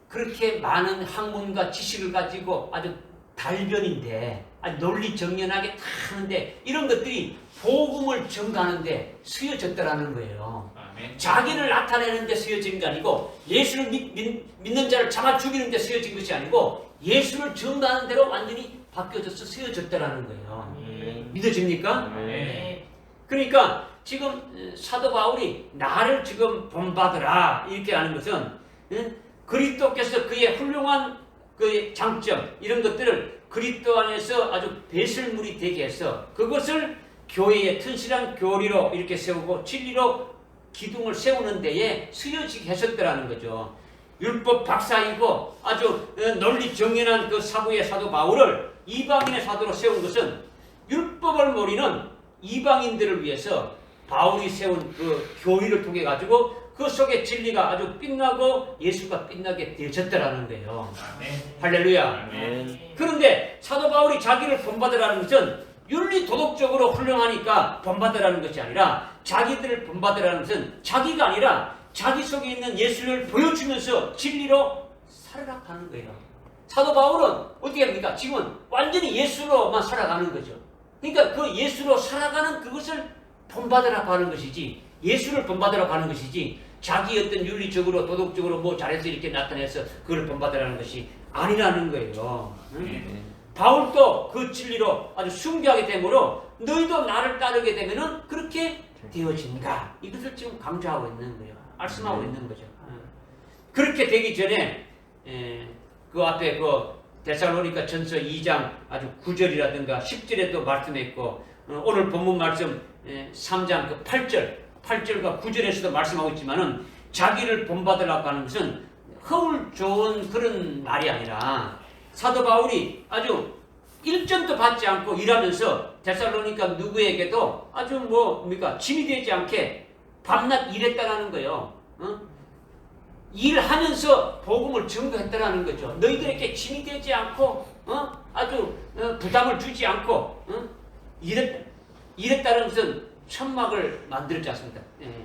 그렇게 많은 학문과 지식을 가지고 아주 달변인데 아주 논리정연하게 다 하는데 이런 것들이 복음을 전가하는데 수여졌다라는 거예요. 아멘. 자기를 나타내는데 수여진 게 아니고 예수를 믿는 자를 잡아 죽이는 데 수여진 것이 아니고 예수를 전가하는 대로 완전히 바뀌어져서 수여졌다라는 거예요. 아멘. 믿어집니까? 아멘. 그러니까 지금 사도 바울이 나를 지금 본받으라 이렇게 하는 것은 그리스도께서 그의 훌륭한 그의 장점 이런 것들을 그리스도 안에서 아주 배설물이 되게 해서 그것을 교회의 튼실한 교리로 이렇게 세우고 진리로 기둥을 세우는 데에 수여지게 하셨더라는 거죠. 율법 박사이고 아주 논리 정연한 그 사부의 사도 바울을 이방인의 사도로 세운 것은 율법을 모르는 이방인들을 위해서 바울이 세운 그 교리를 통해 가지고 그 속에 진리가 아주 빛나고 예수가 빛나게 되어졌다라는 거예요. 아멘. 할렐루야. 아멘. 그런데 사도 바울이 자기를 본받으라는 것은 윤리 도덕적으로 훌륭하니까 본받으라는 것이 아니라 자기들을 본받으라는 것은 자기가 아니라 자기 속에 있는 예수를 보여주면서 진리로 살아가는 거예요. 사도 바울은 어떻게 합니까? 지금은 완전히 예수로만 살아가는 거죠. 그러니까 그 예수로 살아가는 그것을 본받으라고 하는 것이지 예수를 본받으라고 하는 것이지 자기 어떤 윤리적으로 도덕적으로 뭐 잘해서 이렇게 나타내서 그걸 본받으라는 것이 아니라는 거예요. 응? 바울도 그 진리로 아주 숭배하게 되므로 너희도 나를 따르게 되면은 그렇게 되어진다. 이것을 지금 강조하고 있는 거예요. 말씀하고 있는 거죠. 그렇게 되기 전에 그 앞에 그 데살로니가 전서 2장 아주 9절이라든가 10절에도 말씀했고 오늘 본문 말씀 3장 그 8절과 9절에서도 말씀하고 있지만은 자기를 본받으라고 하는 것은 허울 좋은 그런 말이 아니라 사도 바울이 아주 일점도 받지 않고 일하면서 데살로니가 누구에게도 아주 뭡니까 짐이 되지 않게 밤낮 일했다라는 거예요. 일하면서 복음을 전거했다라는 거죠. 너희들에게 짐이 되지 않고 아주 부담을 주지 않고 일했다는 것은 천막을 만들었지 않습니까?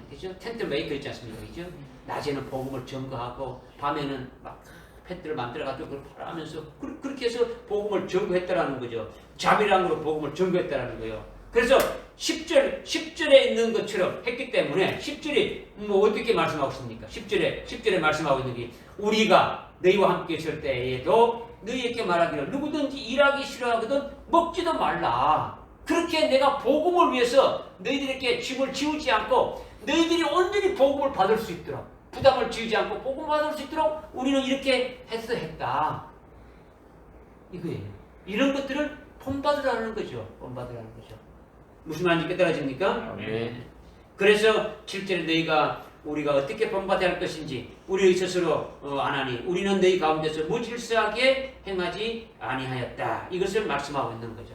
그죠? 텐트 메이커 있지 않습니까? 그죠? 낮에는 복음을 전거하고 밤에는 막 팬들을 만들어가지고 그걸 팔아하면서 그렇게 해서 복음을 전거했다라는 거죠. 자비랑으로 복음을 전거했다라는 거예요. 그래서 10절에 있는 것처럼 했기 때문에 10절이 뭐 어떻게 말씀하고 있습니까? 10절에 말씀하고 있는 게 우리가 너희와 함께 있을 때에도 너희에게 말하기를 누구든지 일하기 싫어하거든 먹지도 말라. 그렇게 내가 복음을 위해서 너희들에게 짐을 지우지 않고 너희들이 온전히 복음을 받을 수 있도록 부담을 지우지 않고 복음을 받을 수 있도록 우리는 이렇게 했다. 이거예요. 이런 것들을 본받으라는 거죠. 본받으라는 거죠. 무슨 말인지 깨달아집니까? 네. 그래서 7절에 너희가 우리가 어떻게 본받아야 할 것인지 우리의 스스로 안 하니 우리는 너희 가운데서 무질서하게 행하지 아니하였다. 이것을 말씀하고 있는 거죠.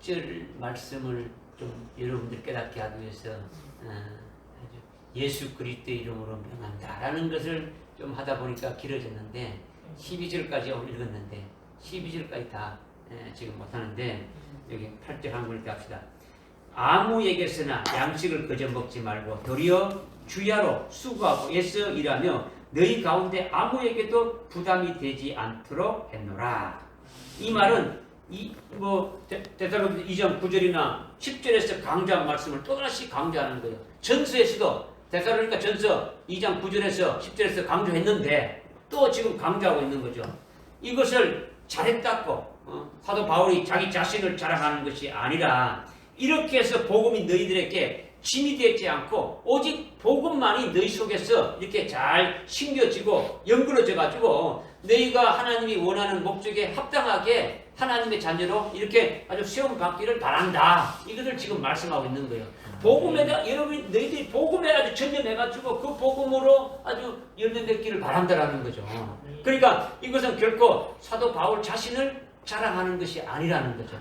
6절 말씀을 좀 여러분들 깨닫게 하기 위해서 예수 그리스도의 이름으로 명한다라는 것을 좀 하다 보니까 길어졌는데 12절까지 오늘 읽었는데 12절까지 다 지금 못하는데 여기 8절 한번 읽게 합시다. 아무에게서나 양식을 거저 먹지 말고 도리어 주야로 수고하고 애써 일하며 너희 가운데 아무에게도 부담이 되지 않도록 했노라. 이 말은 데살로니가 2장 9절이나 10절에서 강조한 말씀을 또다시 강조하는 거예요. 전서에서도 데살로니가 전서 2장 9절에서 10절에서 강조했는데 또 지금 강조하고 있는 거죠. 이것을 잘했다고 사도 바울이 자기 자신을 자랑하는 것이 아니라 이렇게 해서 복음이 너희들에게 짐이 되지 않고 오직 복음만이 너희 속에서 이렇게 잘 심겨지고 연결어져 가지고 너희가 하나님이 원하는 목적에 합당하게 하나님의 자녀로 이렇게 아주 시험 받기를 바란다. 이것을 지금 말씀하고 있는 거예요. 복음에다 여러분이 너희들이 복음에 아주 전념해가지고 그 복음으로 아주 열매 맺기를 바란다라는 거죠. 그러니까 이것은 결코 사도 바울 자신을 자랑하는 것이 아니라는 거죠.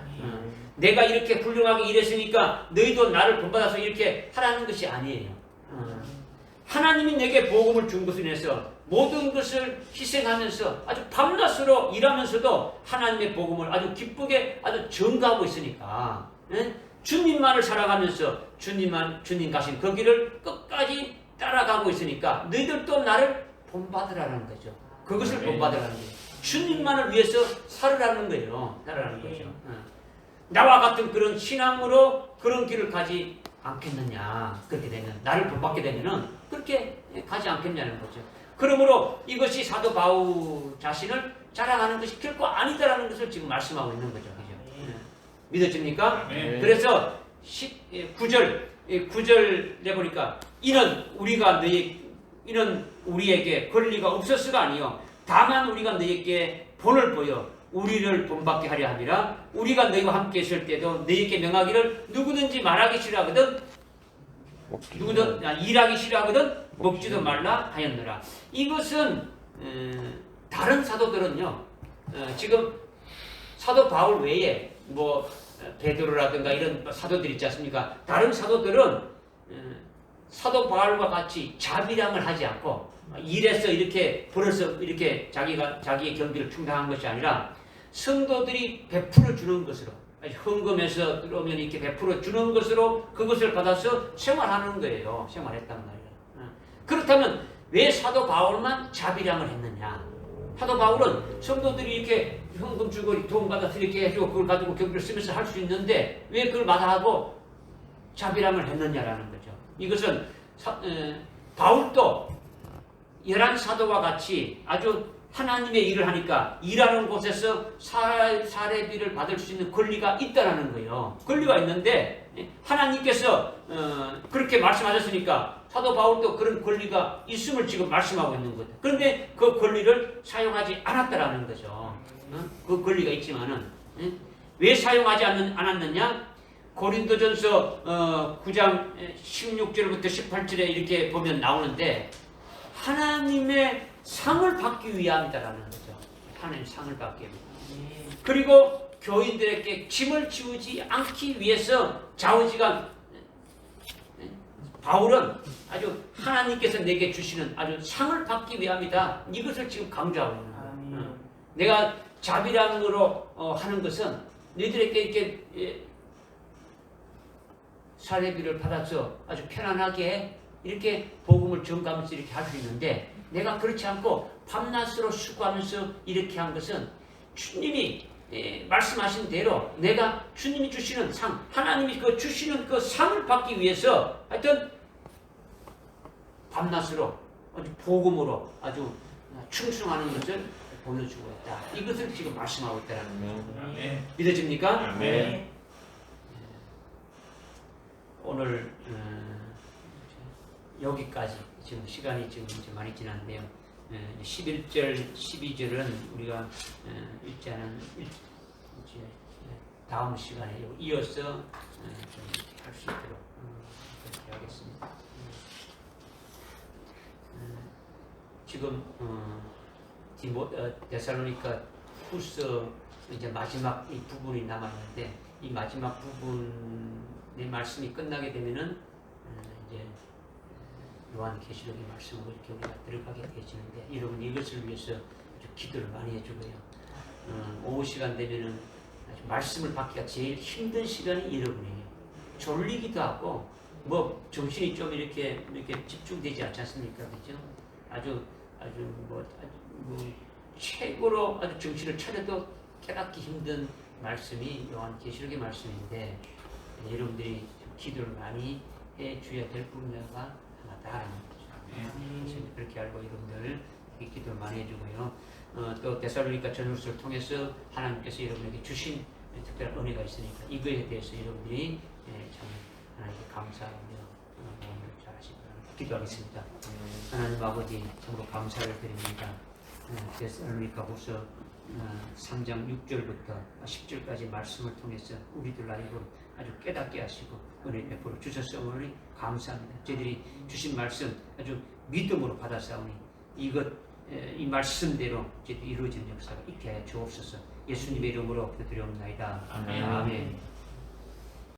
내가 이렇게 훌륭하게 일했으니까 너희도 나를 본받아서 이렇게 하라는 것이 아니에요. 하나님이 내게 복음을 준 것을 인해서 모든 것을 희생하면서 아주 밤낮으로 일하면서도 하나님의 복음을 아주 기쁘게 아주 전가하고 있으니까 주님만을 살아가면서 주님 가신 그 길을 끝까지 따라가고 있으니까 너희들도 나를 본받으라는 거죠. 그것을 본받으라는 거예요. 주님만을 위해서 살으라는 거예요. 살으라는 거죠. 나와 같은 그런 신앙으로 그런 길을 가지 않겠느냐. 그렇게 되면 나를 본받게 되면은 그렇게 가지 않겠냐는 거죠. 그러므로 이것이 사도 바울 자신을 자랑하는 것이 결코 아니다라는 것을 지금 말씀하고 있는 거죠. 그죠? 믿어집니까? 네. 그래서 9절 내보니까 이는 우리에게 권리가 없었으가 아니요 다만 우리가 너희에게 본을 보여 우리를 본받게 하려 함이라. 우리가 너희와 함께 있을 때도 너희에게 명하기를 누구든지 말하기 싫어하거든 일하기 싫어하거든 먹지도 말라 하였느라. 이것은 다른 사도들은요 지금 사도 바울 외에 베드로라든가 이런 사도들 있지 않습니까? 다른 사도들은 사도 바울과 같이 자비량을 하지 않고 일해서 이렇게 벌어서 이렇게 자기의 경비를 충당한 것이 아니라 성도들이 베풀어 주는 것으로 헌금에서 들어오면 이렇게 베풀어 주는 것으로 그것을 받아서 생활하는 거예요. 생활했단 말이에요. 그렇다면 왜 사도 바울만 자비량을 했느냐? 사도 바울은 성도들이 이렇게 현금 주고 돈 받아서 이렇게 해주고 그걸 가지고 경비를 쓰면서 할 수 있는데 왜 그걸 마다하고 자비량을 했느냐라는 거죠. 이것은 바울도 11사도와 같이 아주 하나님의 일을 하니까 일하는 곳에서 사례비를 받을 수 있는 권리가 있다라는 거예요. 권리가 있는데 하나님께서 그렇게 말씀하셨으니까 사도 바울도 그런 권리가 있음을 지금 말씀하고 있는 거죠. 그런데 그 권리를 사용하지 않았다라는 거죠. 그 권리가 있지만은 왜 사용하지 않았느냐? 고린도전서 9장 16절부터 18절에 이렇게 보면 나오는데 하나님의 상을 받기 위함이다라는 거죠. 하나님의 상을 받기 위함. 그리고 교인들에게 짐을 지우지 않기 위해서 좌우지간 바울은 아주 하나님께서 내게 주시는 아주 상을 받기 위함이다. 이것을 지금 강조하고 있는 거예요. 내가 자비량으로 하는 것은 너희들에게 이렇게 사례비를 받아서 아주 편안하게 이렇게 복음을 전가하면서 이렇게 할 수 있는데 내가 그렇지 않고 밤낮으로 수고하면서 이렇게 한 것은 주님이 말씀하신 대로 내가 주님이 주시는 상, 하나님이 주시는 그 상을 받기 위해서 하여튼 밤낮으로 아주 복음으로 아주 충성하는 것을 보여주고 있다. 이것을 지금 말씀하고 있다는 거죠. 믿어집니까? 네. 오늘 여기까지 지금 시간이 지금 이제 많이 지났는데요. 11절, 12절은 우리가 읽지 않은 이제 다음 시간에 이어서 할 수 있도록 그렇게 하겠습니다. 지금 데살로니가 후서 이제 마지막 이 부분이 남았는데 이 마지막 부분의 말씀이 끝나게 되면은 이제 요한계시록의 말씀으로 이렇게 우리가 들어가게 되지는데 여러분 이것을 위해서 아주 기도를 많이 해주고요. 오후 시간 되면은 아주 말씀을 받기가 제일 힘든 시간이 여러분이에요. 졸리기도 하고 정신이 좀 이렇게 집중되지 않지 않습니까? 그죠? 아주 아주 최고로 아주 정신을 차려도 깨닫기 힘든 말씀이 요한계시록의 말씀인데 여러분들이 기도를 많이 해 주어야 될 분야가 하나다라는 거죠. 그렇게 알고 여러분들 기도를 많이 해주고요. 또 데살로니가 전후서를 통해서 하나님께서 여러분에게 주신 특별한 은혜가 있으니까 이거에 대해서 여러분들이 참 하나님께 감사하며 마음을 잘하시기 바랍니다. 기도하겠습니다. 하나님 아버지 참으로 감사를 드립니다. 데살로니가후서 3장 6절부터 10절까지 말씀을 통해서 우리들 하여금 아주 깨닫게 하시고 은혜 베풀어 주셨사오니 감사합니다. 저희들이 주신 말씀 아주 믿음으로 받아사오니 이 말씀대로 이루어지는 역사가 있게 하여 주옵소서. 예수님의 이름으로 기도드리옵나이다. 아멘. 아멘.